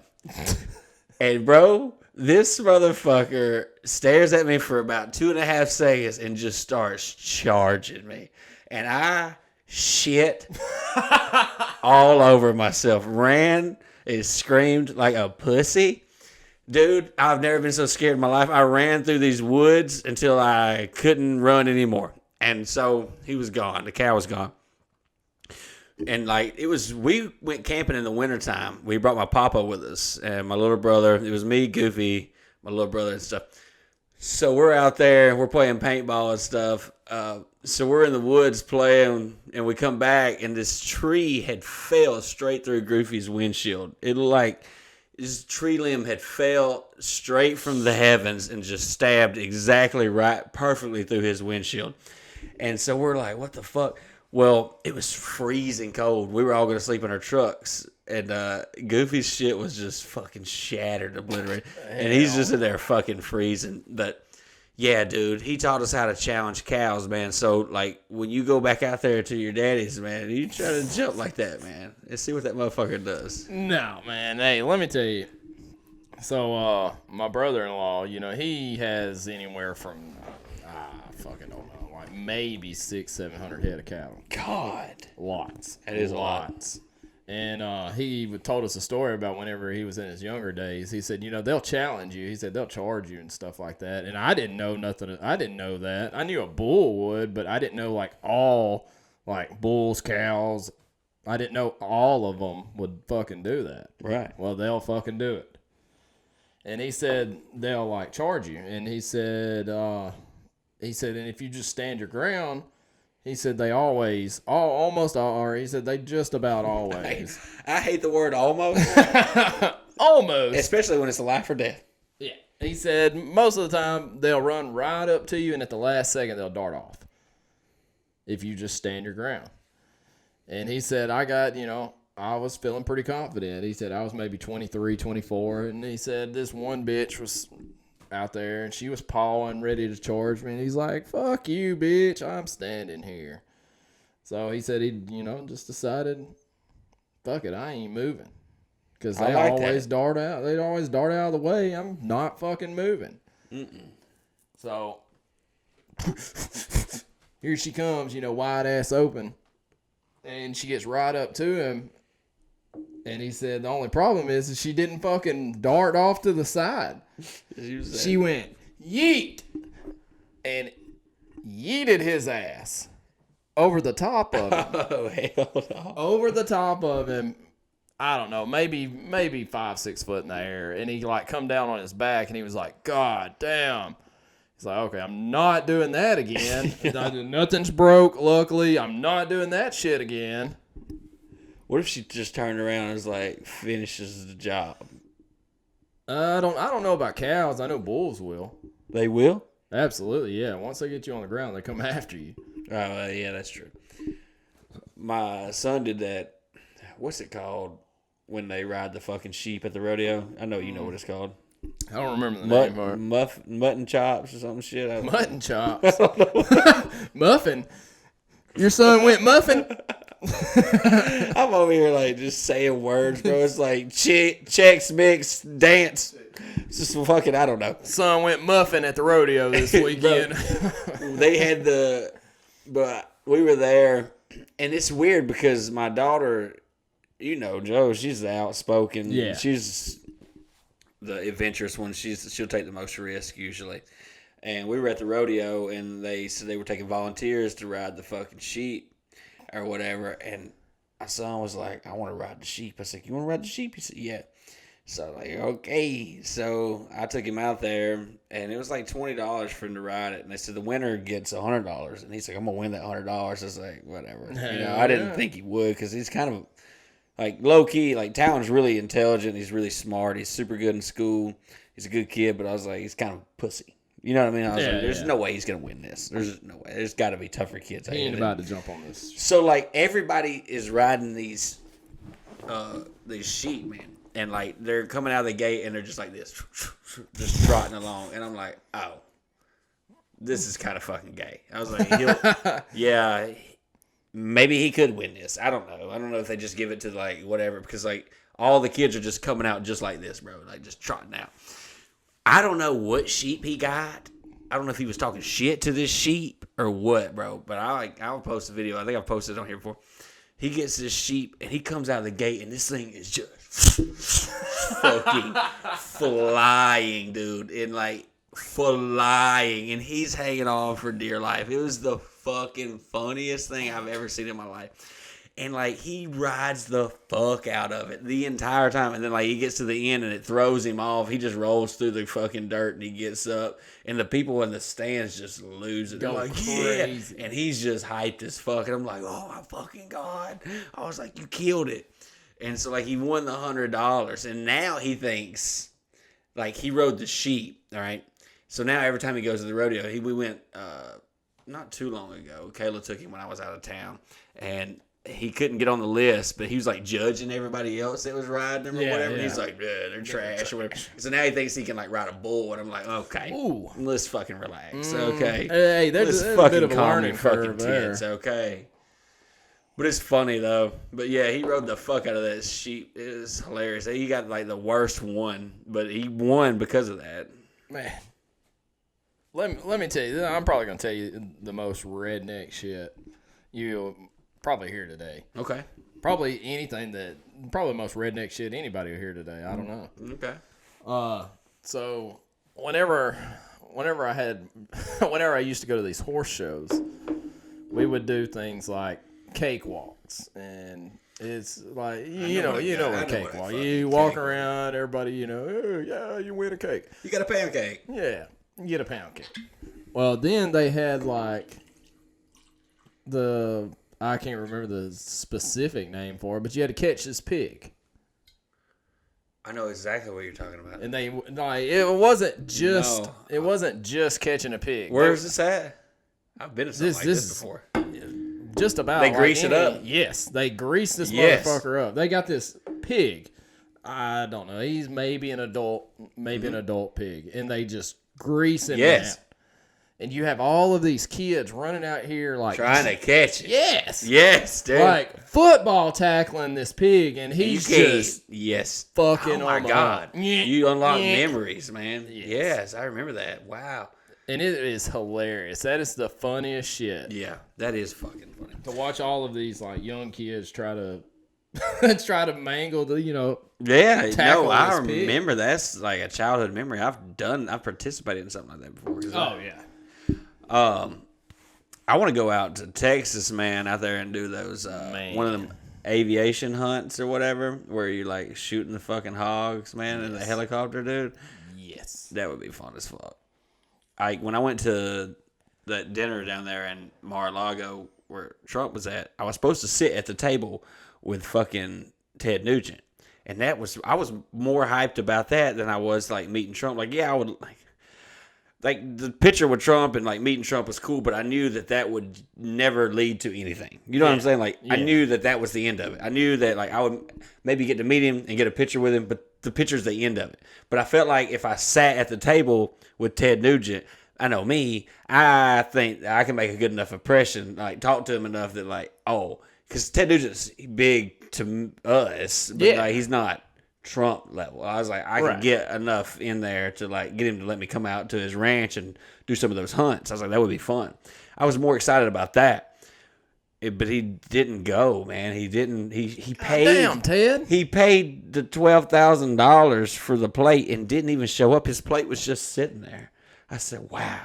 And bro, this motherfucker stares at me for about 2.5 seconds and just starts charging me. And I shit all over myself. Ran and screamed like a pussy. Dude, I've never been so scared in my life. I ran through these woods until I couldn't run anymore. And so he was gone. The cow was gone. And like we went camping in the wintertime. We brought my papa with us and my little brother. It was me, Goofy, my little brother and stuff. So we're out there, we're playing paintball and stuff. So we're in the woods playing, and we come back, and this tree had fell straight through Goofy's windshield. It looked like this tree limb had fell straight from the heavens and just stabbed exactly right, perfectly through his windshield. And so we're like, what the fuck? Well, it was freezing cold. We were all going to sleep in our trucks. And Goofy's shit was just fucking shattered, obliterated. And he's just in there fucking freezing. But, yeah, dude, he taught us how to challenge cows, man. So, like, when you go back out there to your daddy's, man, you try to jump like that, man. And see what that motherfucker does. No, man. Hey, let me tell you. So, my brother-in-law, you know, he has anywhere from, I fucking don't know, like maybe 600-700 head of cattle. God. Lots. That is lots. And he told us a story about whenever he was in his younger days. He said, you know, they'll challenge you. He said they'll charge you and stuff like that. And I didn't know nothing. I didn't know that. I knew a bull would, but I didn't know like all like bulls, cows. I didn't know all of them would fucking do that. Right. Well, they'll fucking do it. And he said they'll like charge you. And he said, and if you just stand your ground. He said they always, almost all, he said they just about always. I hate the word almost. Almost. Especially when it's a life or death. Yeah. He said most of the time they'll run right up to you and at the last second they'll dart off. If you just stand your ground. And he said, I was feeling pretty confident. He said I was maybe 23, 24. And he said this one bitch was out there and she was pawing ready to charge me, and he's like, fuck you, bitch, I'm standing here. So he said he just decided, fuck it, I ain't moving, because they always dart out of the way. I'm not fucking moving. So here she comes, wide ass open, and she gets right up to him. And he said the only problem is she didn't fucking dart off to the side. She went yeet and yeeted his ass over the top of him. Oh, hell no. Over the top of him. I don't know, maybe 5-6 foot in the air. And he like come down on his back and he was like, God damn. He's like, okay, I'm not doing that again. Nothing's broke, luckily. I'm not doing that shit again. What if she just turned around and was like, finishes the job? I don't know about cows. I know bulls will. They will? Absolutely, yeah. Once they get you on the ground, they come after you. Oh, yeah, that's true. My son did that. What's it called when they ride the fucking sheep at the rodeo? I know you know what it's called. I don't remember the name for it. Mutton chops or something shit. Mutton chops. Muffin. Your son went muffin? I'm over here like just saying words, bro. It's like checks, mix, dance. It's just fucking, I don't know. Son went muffin at the rodeo this weekend. They had but we were there, and it's weird because my daughter, Joe, she's the outspoken. Yeah. She's the adventurous one. She'll take the most risk usually. And we were at the rodeo, and they said they were taking volunteers to ride the fucking sheep or whatever. And my son was like, I want to ride the sheep. I said, you want to ride the sheep? He said, yeah. So I'm like, okay. So I took him out there, and it was like $20 for him to ride it. And they said the winner gets $100. And he's like, I'm going to win that $100. I was like, whatever. I didn't think he would, because he's kind of Like, low-key, like, Talon's really intelligent. He's really smart. He's super good in school. He's a good kid, but I was like, he's kind of pussy. You know what I mean? I was like, there's no way he's going to win this. There's no way. There's got to be tougher kids. He ain't about to jump on this. So, like, everybody is riding these sheep, man. And, like, they're coming out of the gate, and they're just like this. Just trotting along. And I'm like, oh, this is kind of fucking gay. I was like, yeah, maybe he could win this. I don't know. I don't know if they just give it to, like, whatever. Because, like, all the kids are just coming out just like this, bro. Like, just trotting out. I don't know what sheep he got. I don't know if he was talking shit to this sheep or what, bro. But I'll post a video. I think I've posted it on here before. He gets this sheep, and he comes out of the gate, and this thing is just fucking flying, dude. And, like, flying. And he's hanging on for dear life. It was the fucking funniest thing I've ever seen in my life. And, like, he rides the fuck out of it the entire time. And then, like, he gets to the end and it throws him off. He just rolls through the fucking dirt and he gets up. And the people in the stands just lose it. They're like, crazy. Yeah. And he's just hyped as fuck. And I'm like, oh, my fucking God. I was like, you killed it. And so, like, he won the $100. And now he thinks, like, he rode the sheep, all right? So now every time he goes to the rodeo, we went not too long ago. Kayla took him when I was out of town. And he couldn't get on the list, but he was like judging everybody else that was riding him or whatever. Yeah. And he's like, yeah, they're trash or whatever. So now he thinks he can like ride a bull, and I'm like, okay, let's fucking relax, okay? Hey, there's a bit of a learning curve there. Tits, okay? But it's funny though. But yeah, he rode the fuck out of that sheep. It was hilarious. He got like the worst one, but he won because of that. Man, let me tell you, I'm probably gonna tell you the most redneck shit you probably hear today. Okay. Probably the most redneck shit anybody will hear today. I don't know. Okay. So whenever I used to go to these horse shows, we would do things like cakewalks, and it's like you know what a cakewalk. You walk around, everybody, oh, yeah, you win a cake. You got a pancake. Yeah, you get a pound cake. Well, then they had like I can't remember the specific name for it, but you had to catch this pig. I know exactly what you're talking about. And it wasn't just catching a pig. Where is this at? I've been to something like this before. Just about. They grease it up. Yes, they grease this motherfucker up. They got this pig. I don't know. He's maybe an adult pig, and they just grease him out. And you have all of these kids running out here like trying to catch it. Yes, dude. Like football tackling this pig, and he's just fucking. Oh my God! You unlock memories, man. Yes, I remember that. Wow. And it is hilarious. That is the funniest shit. Yeah, that is fucking funny. To watch all of these like young kids try to mangle the Yeah, no, I remember that's like a childhood memory. I've participated in something like that before. Oh yeah. I want to go out to Texas, man, out there and do those one of them aviation hunts or whatever, where you're like shooting the fucking hogs, man, in the helicopter, dude. Yes, that would be fun as fuck. When I went to that dinner down there in Mar-a-Lago where Trump was at, I was supposed to sit at the table with fucking Ted Nugent, and I was more hyped about that than I was like meeting Trump. Like, yeah, I would like the picture with Trump and like meeting Trump was cool, but I knew that would never lead to anything. You know what I'm saying? Like, I knew that was the end of it. I knew that like I would maybe get to meet him and get a picture with him, but the picture's the end of it. But I felt like if I sat at the table with Ted Nugent, I know me, I think I can make a good enough impression, like talk to him enough that like, because Ted Nugent's big to us, but like he's not Trump level. I was like, I could get enough in there to like get him to let me come out to his ranch and do some of those hunts. I was like, that would be fun. I was more excited about that. But he didn't go, man. He didn't. He paid. Damn, Ted. He paid the $12,000 for the plate and didn't even show up. His plate was just sitting there. I said, wow.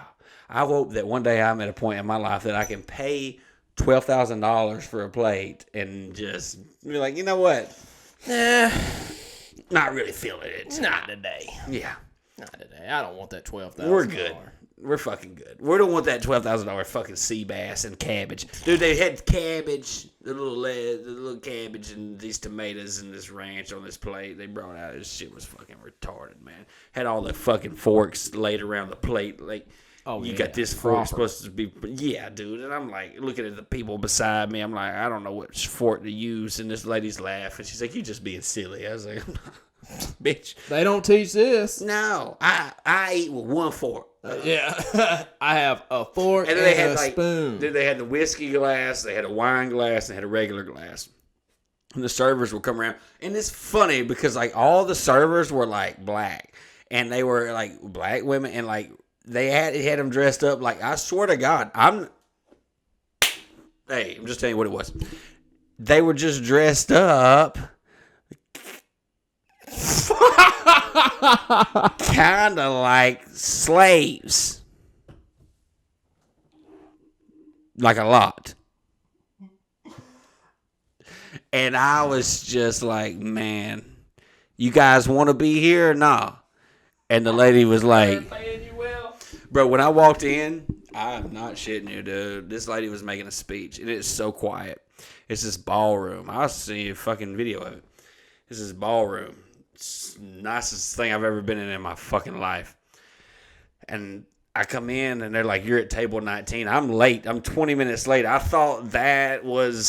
I hope that one day I'm at a point in my life that I can pay $12,000 for a plate and just be like, you know what? Not really feeling it. Not today. Yeah. Not today. I don't want that $12,000. We're good. We're fucking good. We don't want that $12,000 fucking sea bass and cabbage. Dude, they had cabbage, the little cabbage and these tomatoes and this ranch on this plate. They brought out. This shit was fucking retarded, man. Had all the fucking forks laid around the plate. Like, you got this fork supposed to be. Yeah, dude. And I'm like, looking at the people beside me. I'm like, I don't know which fork to use. And this lady's laughing. She's like, you just being silly. I was like, bitch. They don't teach this. No, I eat with one fork. Yeah, I have a fork and then they had a spoon. Then they had the whiskey glass, they had a wine glass, and they had a regular glass. And the servers would come around, and it's funny because like all the servers were like black, and they were like black women, and like they had them dressed up like, I swear to God, I'm just telling you what it was. They were just dressed up. Kind of like slaves. Like a lot. And I was just like, man, you guys want to be here or nah? And the lady was like, bro, when I walked in, I'm not shitting you, dude. This lady was making a speech, and it's so quiet. It's this ballroom. I'll see a fucking video of it. This is ballroom. It's the nicest thing I've ever been in my fucking life. And I come in and they're like, you're at table 19. I'm late. I'm 20 minutes late. I thought that was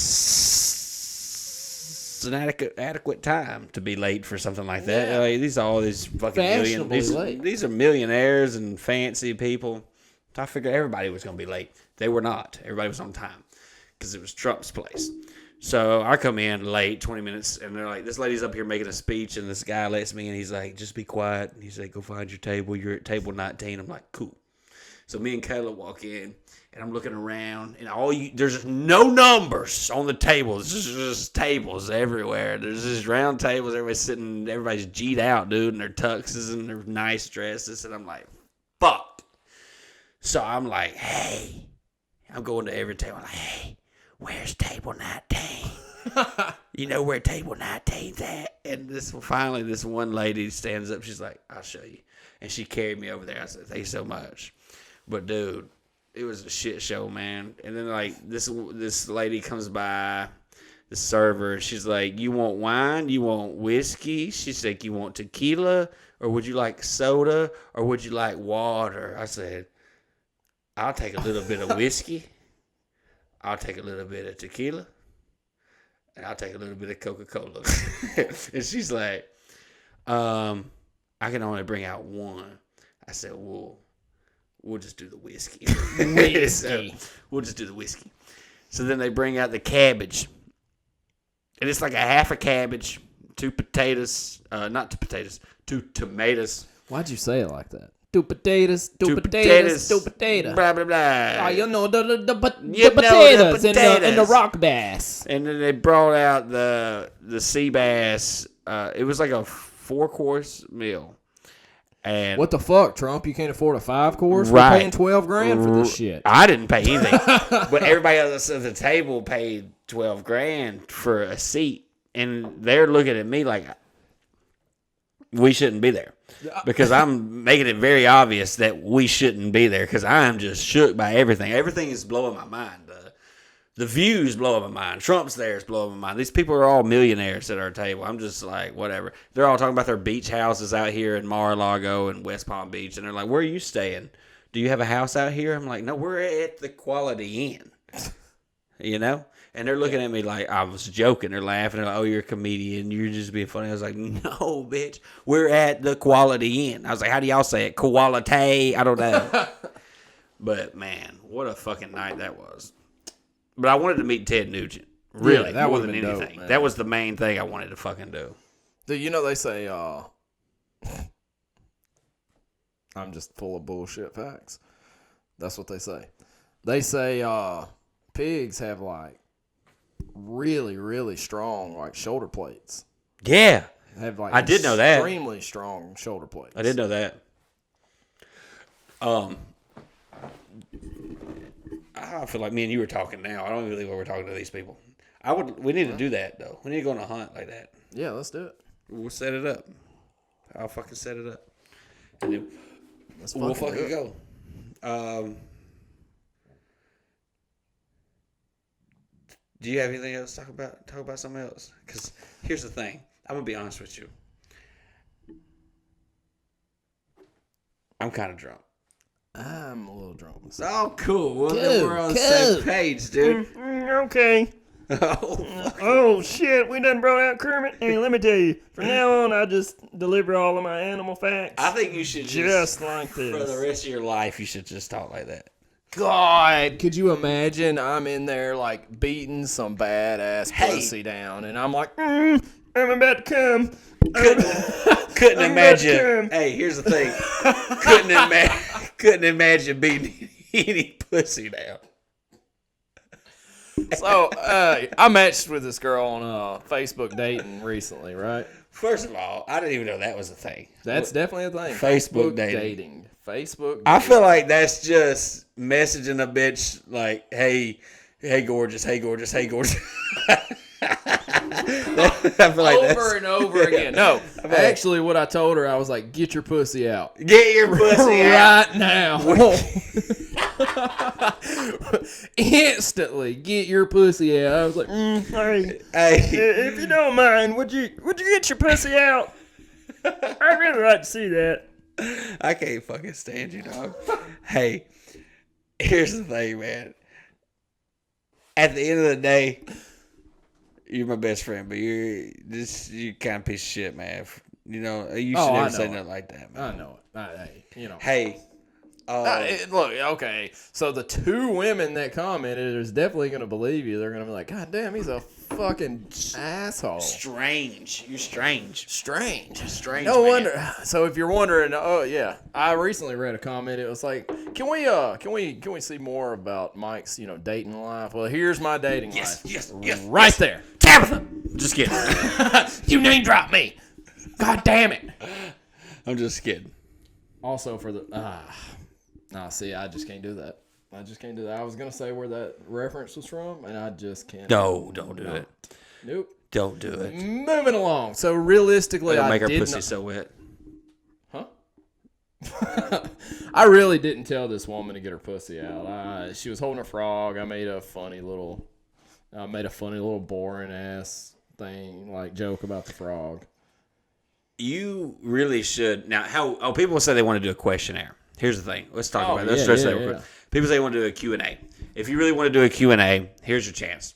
an adequate time to be late for something like that. Yeah. Like, these fucking these are millionaires and fancy people. So I figured everybody was going to be late. They were not. Everybody was on time because it was Trump's place. So I come in late, 20 minutes, and they're like, this lady's up here making a speech, and this guy lets me in. He's like, just be quiet. And he's like, go find your table. You're at table 19. I'm like, cool. So me and Kayla walk in, and I'm looking around, and there's no numbers on the tables. There's just tables everywhere. There's just round tables. Everybody's sitting, everybody's G'd out, dude, in their tuxes and their nice dresses. And I'm like, fuck. So I'm like, hey. I'm going to every table. I'm like, hey. Where's table 19? You know where table 19's at? And this one lady stands up. She's like, I'll show you. And she carried me over there. I said, thank you so much. But, dude, it was a shit show, man. And then, like, this lady comes by, the server. She's like, you want wine? You want whiskey? She's like, you want tequila? Or would you like soda? Or would you like water? I said, I'll take a little bit of whiskey. I'll take a little bit of tequila, and I'll take a little bit of Coca-Cola. And she's like, I can only bring out one. I said, well, we'll just do the whiskey. So, we'll just do the whiskey. So then they bring out the cabbage. And it's like a half a cabbage, 2 potatoes, two tomatoes. Why'd you say it like that? Two potatoes. Blah, blah, blah. Oh, you know, the potatoes and the rock bass. And then they brought out the sea bass. It was like a 4-course meal. And what the fuck, Trump? You can't afford a 5-course? Right. We're paying $12,000 for this shit. I didn't pay anything. But everybody else at the table paid $12,000 for a seat. And they're looking at me like, we shouldn't be there. Because I'm making it very obvious that we shouldn't be there because I am just shook by everything. Everything is blowing my mind. The view's blowing my mind. Trump's there is blowing my mind. These people are all millionaires at our table. I'm just like, whatever. They're all talking about their beach houses out here in Mar-a-Lago and West Palm Beach. And they're like, where are you staying? Do you have a house out here? I'm like, no, we're at the Quality Inn. You know? And they're looking at me like I was joking. They're laughing. They're like, oh, you're a comedian. You're just being funny. I was like, no, bitch. We're at the Quality Inn. I was like, how do y'all say it? Quality? I don't know. But, man, what a fucking night that was. But I wanted to meet Ted Nugent. Really, yeah, that more than anything. Dope, that was the main thing I wanted to fucking do. Dude, you know they say, I'm just full of bullshit facts. That's what they say. They say pigs have, like, really, really strong, like, shoulder plates. Yeah. Have, like, I did know that. Extremely strong shoulder plates. I did know that. I feel like me and you were talking now. I don't even believe we're talking to these people. We need to do that, though. We need to go on a hunt like that. Yeah, let's do it. We'll set it up. I'll fucking set it up. And then we'll fucking go. Do you have anything else to talk about? Talk about something else? Because here's the thing. I'm going to be honest with you. I'm kind of drunk. I'm a little drunk. Oh, cool. Well, then we're on the same page, dude. Okay. Oh, shit. We done brought out Kermit. Hey, let me tell you. From now on, I just deliver all of my animal facts. I think you should just like this. For the rest of your life, you should just talk like that. God, could you imagine? I'm in there like beating some badass pussy down, and I'm like, I'm about to come. Couldn't imagine. Hey, here's the thing. Couldn't imagine beating any pussy down. So, I matched with this girl on Facebook dating recently, right? First of all, I didn't even know that was a thing. That's definitely a thing. Facebook dating. Facebook. I feel like that's just messaging a bitch like, hey gorgeous, hey gorgeous, hey gorgeous. I feel like over and over again. No, actually, what I told her, I was like, "Get your pussy out. Get your pussy out right now." Instantly, get your pussy out. I was like, Hey, Hey, if you don't mind, would you get your pussy out? I'd really like to see that. I can't fucking stand you, dog. Hey, here's the thing, man. At the end of the day, you're my best friend, but you're kind of piece of shit, man. You know, you should never say nothing like that, man. I know it. Hey, look, okay. So the two women that commented is definitely going to believe you. They're going to be like, God damn, he's a fucking asshole. strange. You're strange. Strange. man. No wonder. So if you're wondering, oh yeah, I recently read a comment. It was like, can we see more about Mike's dating life? Well, here's my dating life. Yes. Right there. Tabitha. Just kidding. You name drop me. God damn it. I'm just kidding. Also for the see, I just can't do that. I was gonna say where that reference was from, and I just can't. No, don't do it. Nope. Don't do it. Moving along. So realistically, It'll I make our did pussy not. so wet. Huh? I really didn't tell this woman to get her pussy out. She was holding a frog. I made a funny little boring ass thing, like joke about the frog. You really should. Now, people say they want to do a questionnaire. Here's the thing. Let's talk about it. Let's stress that real quick. People say they want to do a Q&A. If you really want to do a Q&A, here's your chance.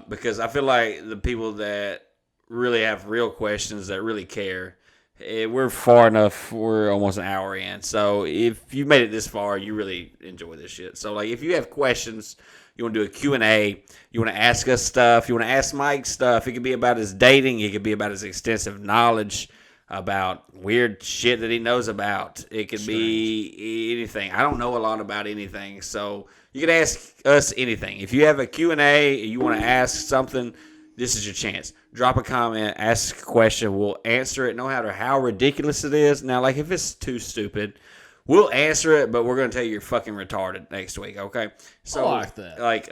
Because I feel like the people that really have real questions, that really care, we're far enough. We're almost an hour in. So if you made it this far, you really enjoy this shit. So like, if you have questions, you want to do a Q&A, you want to ask us stuff, you want to ask Mike stuff. It could be about his dating. It could be about his extensive knowledge about weird shit that he knows about. It could be anything. I don't know a lot about anything, so you can ask us anything. If you have a Q&A, you want to ask something, this is your chance. Drop a comment, ask a question. We'll answer it no matter how ridiculous it is. Now, like, if it's too stupid, we'll answer it, but we're going to tell you you're fucking retarded next week, okay? So, I like that. Like,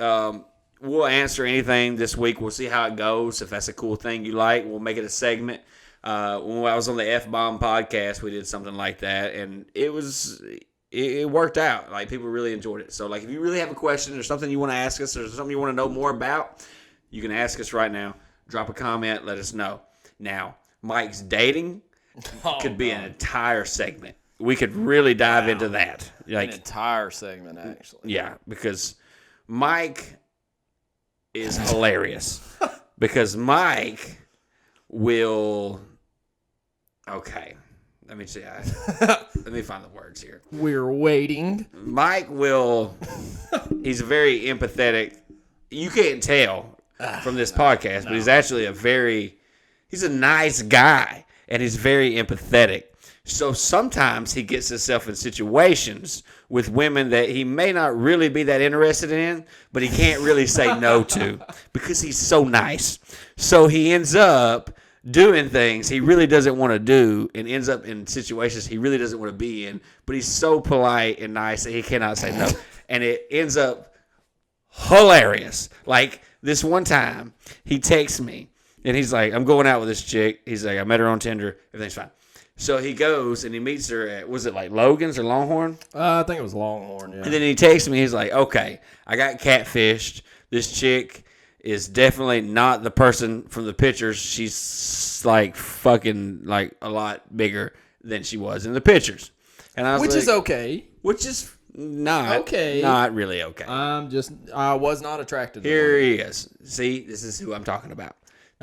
we'll answer anything this week. We'll see how it goes. If that's a cool thing you like, we'll make it a segment. When I was on the F-Bomb podcast, we did something like that, and it worked out. Like, people really enjoyed it. So, like, if you really have a question or something you want to ask us or something you want to know more about, you can ask us right now. Drop a comment. Let us know. Now, Mike's dating could be an entire segment. We could really dive into that. Like, an entire segment, actually. Yeah, because Mike is hilarious. Because Mike will... Okay, let me see. Let me find the words here. We're waiting. Mike will. He's very empathetic. You can't tell from this podcast, but he's actually he's a nice guy, and he's very empathetic. So sometimes he gets himself in situations with women that he may not really be that interested in, but he can't really say no to because he's so nice. So he ends up doing things he really doesn't want to do and ends up in situations he really doesn't want to be in, but he's so polite and nice that he cannot say no. And it ends up hilarious. Like this one time, he texts me and he's like, I'm going out with this chick. He's like, I met her on Tinder. Everything's fine. So he goes and he meets her at, was it like Logan's or Longhorn? I think it was Longhorn, yeah. And then he texts me. He's like, okay, I got catfished. This chick is definitely not the person from the pictures. She's like fucking like a lot bigger than she was in the pictures. And I was Which like, is okay. Which is not Okay. Not really okay. I was not attracted to Here her. he is. See, this is who I'm talking about.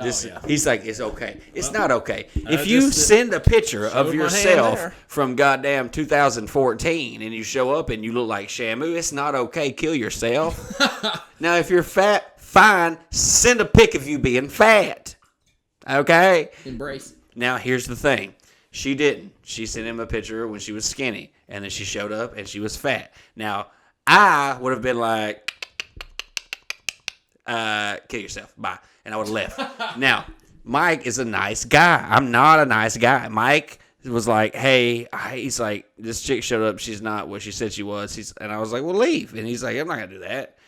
This, yeah. He's like, it's okay. It's not okay. If you send a picture of my hand yourself there. from goddamn 2014 and you show up and you look like Shamu, it's not okay. Kill yourself. Now, if you're fat, fine. Send a pic of you being fat. Okay? Embrace. Now, here's the thing. She didn't. She sent him a picture when she was skinny, and then she showed up and she was fat. Now, I would have been like, kill yourself. Bye. And I would have left. Now, Mike is a nice guy. I'm not a nice guy. Mike was like, hey, he's like, this chick showed up. She's not what she said she was. And I was like, well, leave. And he's like, I'm not going to do that.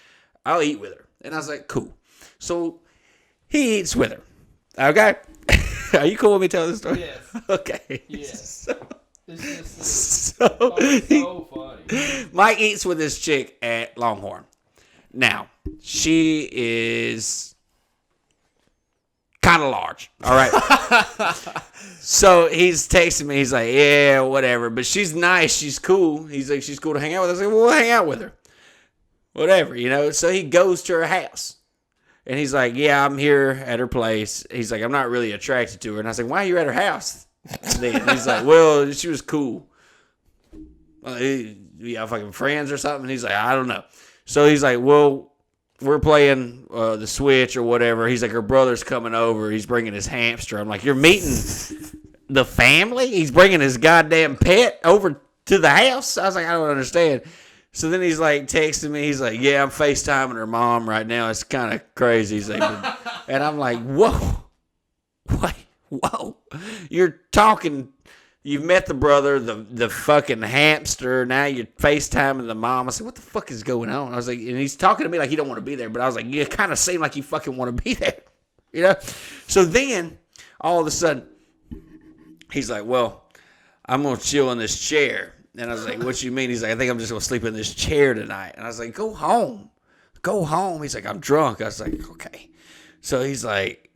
I'll eat with her. And I was like, cool. So he eats with her. Okay? Are you cool with me telling this story? Yes. Okay. Yes. So, It's just so funny. Mike eats with this chick at Longhorn. Now, she is kind of large. All right. So he's texting me. He's like, yeah, whatever. But she's nice. She's cool. He's like, she's cool to hang out with. I was like, well, we'll hang out with her. Whatever, you know. So he goes to her house. And he's like, yeah, I'm here at her place. He's like, I'm not really attracted to her. And I was like, why are you at her house then? He's like, well, she was cool. Yeah, fucking friends or something. He's like, I don't know. So he's like, well, we're playing the Switch or whatever. He's like, her brother's coming over. He's bringing his hamster. I'm like, you're meeting the family? He's bringing his goddamn pet over to the house? I was like, I don't understand. So then he's like texting me. He's like, yeah, I'm FaceTiming her mom right now. It's kind of crazy. He's like, and I'm like, whoa. Wait, whoa. You're talking, you've met the brother, the fucking hamster. Now you're FaceTiming the mom. I said, what the fuck is going on? I was like, and he's talking to me like he don't want to be there. But I was like, you kind of seem like you fucking want to be there. You know? So then, all of a sudden, he's like, well, I'm going to chill in this chair. And I was like, what you mean? He's like, I think I'm just going to sleep in this chair tonight. And I was like, go home. Go home. He's like, I'm drunk. I was like, okay. So he's like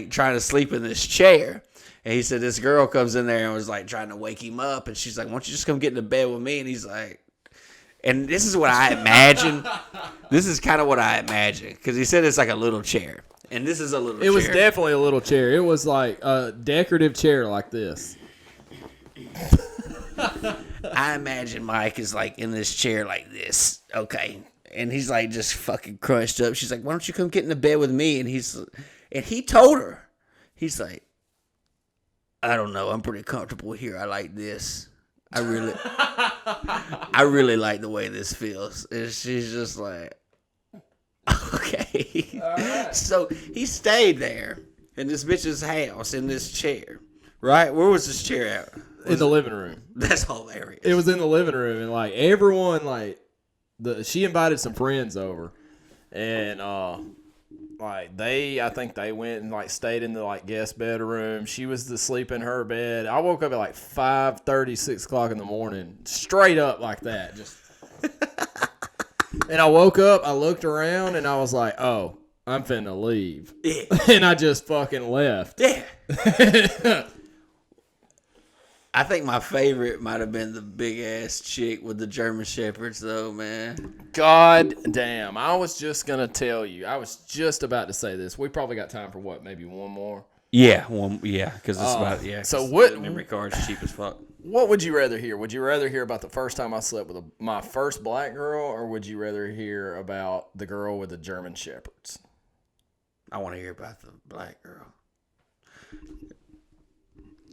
trying to sleep in this chair. And he said this girl comes in there and was like trying to wake him up. And she's like, why don't you just come get into bed with me? And he's like, and this is what I imagine. This is kind of what I imagine. Because he said it's like a little chair. And this is a little chair. It was definitely a little chair. It was like a decorative chair like this. I imagine Mike is like in this chair like this, okay, and he's like just fucking crushed up. She's like, "Why don't you come get in the bed with me?" And he told her, he's like, "I don't know, I'm pretty comfortable here. I like this. I really like the way this feels." And she's just like, "Okay." Right. So he stayed there in this bitch's house in this chair, right? Where was this chair at? In the living room. That's hilarious. It was in the living room, and like everyone, like she invited some friends over, and like I think they went and like stayed in the like guest bedroom. She was to sleep in her bed. I woke up at like 5:30, 6 o'clock in the morning, straight up like that, just. And I woke up, I looked around, and I was like, "Oh, I'm finna leave," Yeah. And I just fucking left. Yeah. I think my favorite might have been the big ass chick with the German Shepherds, though, man. God damn. I was just going to tell you. I was just about to say this. We probably got time for what? Maybe one more? Yeah, because it's about, yeah. So what? Memory card's cheap as fuck. What would you rather hear? Would you rather hear about the first time I slept with my first black girl, or would you rather hear about the girl with the German Shepherds? I want to hear about the black girl.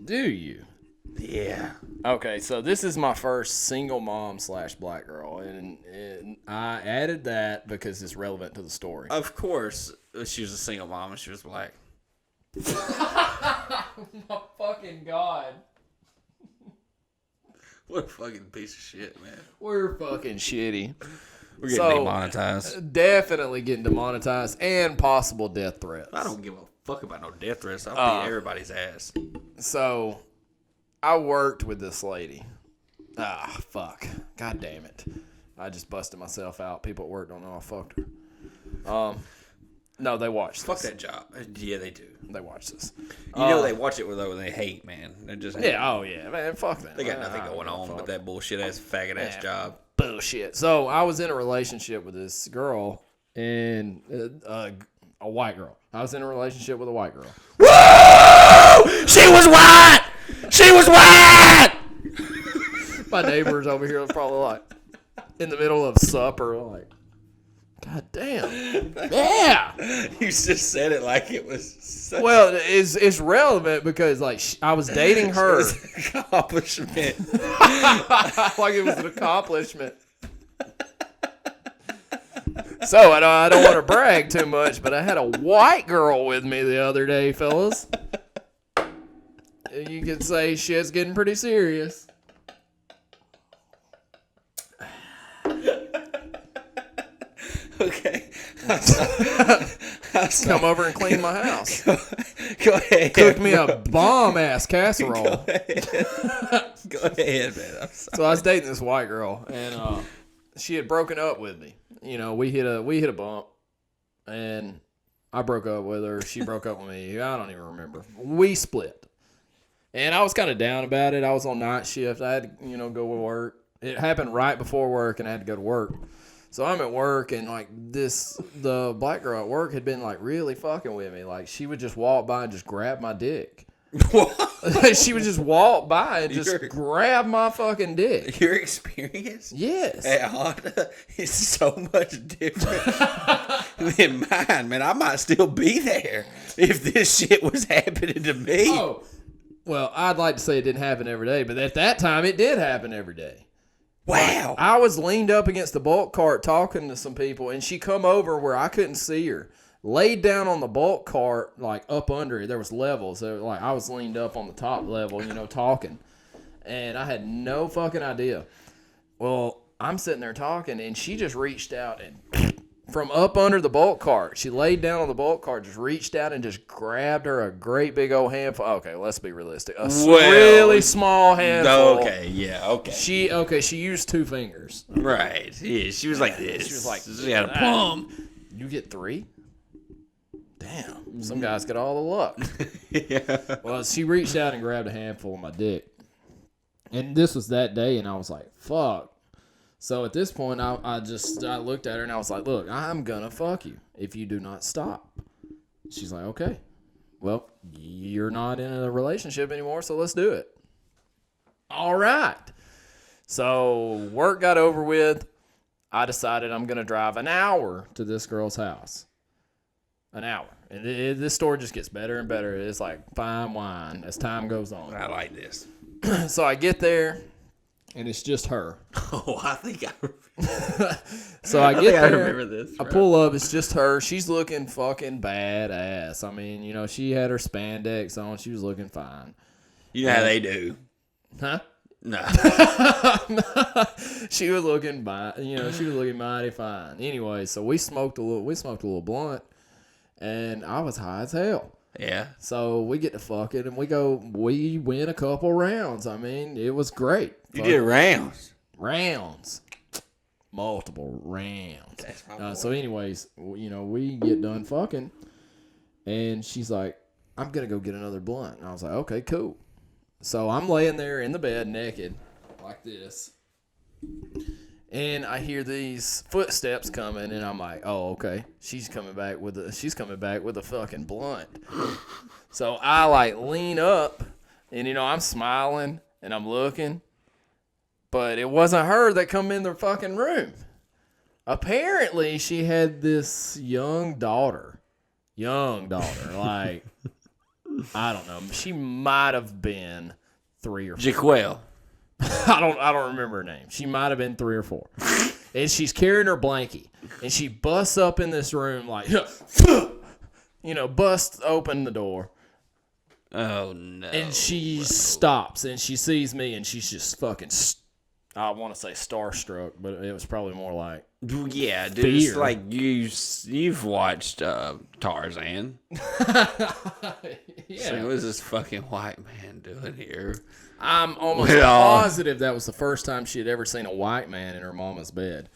Do you? Yeah. Okay, so this is my first single mom / black girl, and I added that because it's relevant to the story. Of course, she was a single mom and she was black. My fucking God. What a fucking piece of shit, man. We're fucking shitty. We're getting demonetized. Definitely getting demonetized and possible death threats. I don't give a fuck about no death threats. I'll beat everybody's ass. So, I worked with this lady. Ah, fuck. God damn it. I just busted myself out. People at work don't know I fucked her. No, they watch this. Fuck that job. Yeah, they do. They watch this. You know they watch it though when they hate, man. They just hate. Yeah, oh yeah, man, fuck that. They got nothing going on but that bullshit ass faggot ass job. Bullshit. So I was in a relationship with this girl and a white girl. I was in a relationship with a white girl. Woo! She was white. She was white. My neighbors over here was probably like in the middle of supper, like, God damn. Yeah. You just said it like it was such Well, it's relevant because like I was dating her. an accomplishment. Like it was an accomplishment. So I don't want to brag too much, but I had a white girl with me the other day, fellas. You could say shit's getting pretty serious. Okay. Come over and clean my house. Go ahead. Cooked me a bomb ass casserole. Go ahead, man. I'm sorry. So I was dating this white girl, and she had broken up with me. You know, we hit a bump, and I broke up with her. She broke up with me. I don't even remember. We split, and I was kind of down about it. I was on night shift. I had to, go to work. It happened right before work, and I had to go to work. So I'm at work, and like the black girl at work had been like really fucking with me. Like she would just walk by and just grab my dick. She would just walk by and just grab my fucking dick. Your experience Yes. at Honda is so much different than mine, man. I might still be there if this shit was happening to me. Oh, well, I'd like to say it didn't happen every day, but at that time it did happen every day. Wow. I was leaned up against the bulk cart talking to some people, and she come over where I couldn't see her. Laid down on the bulk cart, like up under it. There was levels. So, like I was leaned up on the top level, talking. And I had no fucking idea. Well, I'm sitting there talking, and she just reached out and from up under the bulk cart, she laid down on the bulk cart, just reached out and just grabbed her a great big old handful. Okay, let's be realistic. Really small handful. Okay, yeah, okay. She used 2 fingers. Right. Yeah, she was like this. She was like, she had a plum. You get 3? Damn, some guys get all the luck. Yeah. Well, she reached out and grabbed a handful of my dick. And this was that day, and I was like, fuck. So at this point, I looked at her, and I was like, look, I'm going to fuck you if you do not stop. She's like, okay. Well, you're not in a relationship anymore, so let's do it. All right. So work got over with. I decided I'm going to drive an hour to this girl's house. An hour. And this story just gets better and better. It's like fine wine as time goes on. I like this. So I get there, and it's just her. Oh, I think I So I get there. I remember this. I pull up. It's just her. She's looking fucking badass. I mean, she had her spandex on. She was looking fine. You know how they do. Huh? No. She was looking she was looking mighty fine. Anyway, so we smoked a little blunt. And I was high as hell. Yeah. So we get to fucking and we win a couple rounds. I mean, it was great. You did rounds. Rounds. Multiple rounds. That's my boy. So anyways, we get done fucking. And she's like, I'm going to go get another blunt. And I was like, okay, cool. So I'm laying there in the bed naked like this. And I hear these footsteps coming, and I'm like, "Oh, okay. She's coming back with a fucking blunt." So I like lean up, and I'm smiling and I'm looking, but it wasn't her that come in the fucking room. Apparently, she had this young daughter, like I don't know. She might have been 3 or 4. Jaquel. I don't remember her name. She might have been 3 or 4. And she's carrying her blankie. And she busts up in this room like, busts open the door. Oh, no. And she stops and she sees me and she's just fucking, I want to say starstruck, but it was probably more like, yeah, dude. fear. It's like you've watched Tarzan. yeah. So what is this fucking white man doing here? I'm almost positive that was the first time she had ever seen a white man in her mama's bed.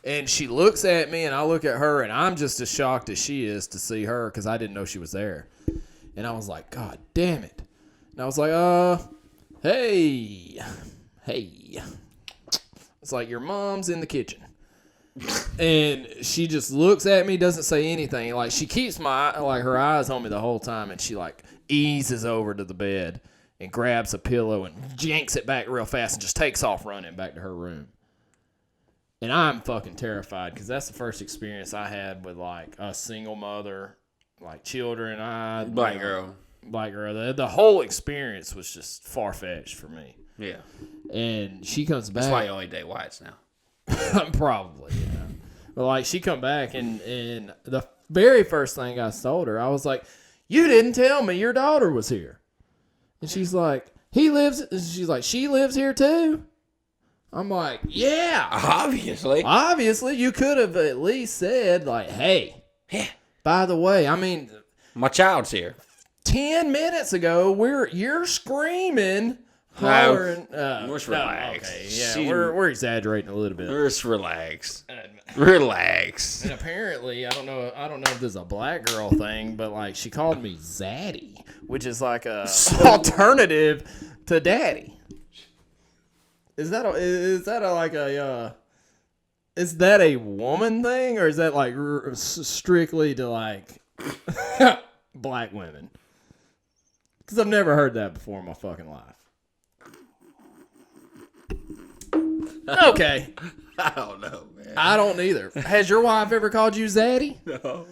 And she looks at me, and I look at her, and I'm just as shocked as she is to see her because I didn't know she was there. And I was like, God damn it. And I was like, hey. It's like, your mom's in the kitchen. And she just looks at me, doesn't say anything. Like, she keeps her eyes on me the whole time, and she, like, eases over to the bed and grabs a pillow and yanks it back real fast and just takes off running back to her room. And I'm fucking terrified because that's the first experience I had with, like, a single mother, like, children. Black girl. The whole experience was just far-fetched for me. Yeah. And she comes back. That's why you only date whites now. Probably, yeah. But, like, she come back, and the very first thing I told her, I was like, you didn't tell me your daughter was here. And she's like, she lives here too? I'm like, yeah. Obviously, you could have at least said, like, hey, by the way, I mean, my child's here. 10 minutes ago, you're screaming, hollering. Let's relax. Okay, yeah, we're exaggerating a little bit. Just relax. Relax. And apparently, I don't know if this is a black girl thing, but like she called me Zaddy, which is like a alternative to Daddy. Is that a woman thing, or is that like strictly to like black women? Because I've never heard that before in my fucking life. Okay. I don't know, man. I don't either. Has your wife ever called you Zaddy? No.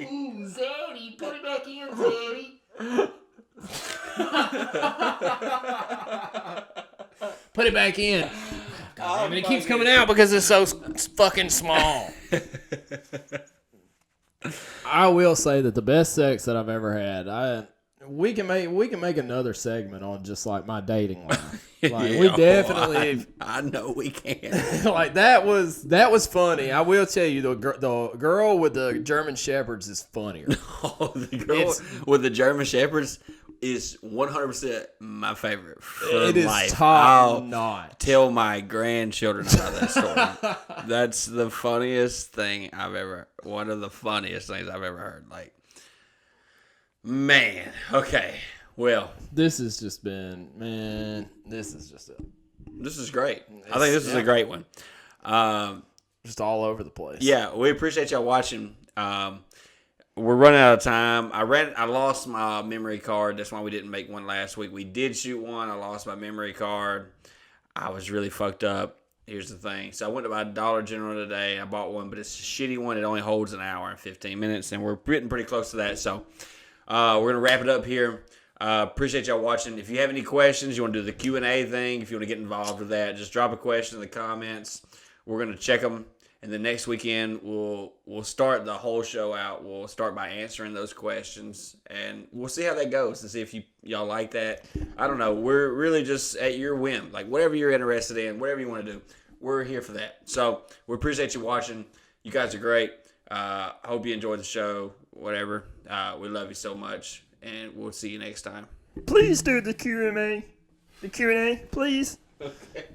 Ooh, Zaddy, put it back in, Zaddy. Put it back in. God damn it, it keeps coming out because it's so fucking small. I will say that the best sex that I've ever had, we can make another segment on just like my dating life. Like we definitely, I know we can. like that was funny. I will tell you the girl with the German Shepherds is funnier. Oh, the girl with the German Shepherds is 100% my favorite. It is life. top notch. Tell my grandchildren about that story. That's the funniest thing one of the funniest things I've ever heard. Like, man. Okay. Well, this is just it. This is great. I think this is a great one. Just all over the place. Yeah, we appreciate y'all watching. We're running out of time. I lost my memory card. That's why we didn't make one last week. We did shoot one. I lost my memory card. I was really fucked up. Here's the thing. So I went to buy Dollar General today. I bought one, but it's a shitty one. It only holds an hour and 15 minutes, and we're getting pretty close to that. So we're going to wrap it up here. Appreciate y'all watching. If you have any questions, you want to do the Q&A thing, if you want to get involved with that, just drop a question in the comments. We're going to check them. And then next weekend, we'll start the whole show out. We'll start by answering those questions, and we'll see how that goes to see if y'all like that. I don't know. We're really just at your whim. Like, whatever you're interested in, whatever you want to do, we're here for that. So we appreciate you watching. You guys are great. Hope you enjoyed the show, whatever. We love you so much, and we'll see you next time. Please do the Q&A. The Q&A, please. Okay.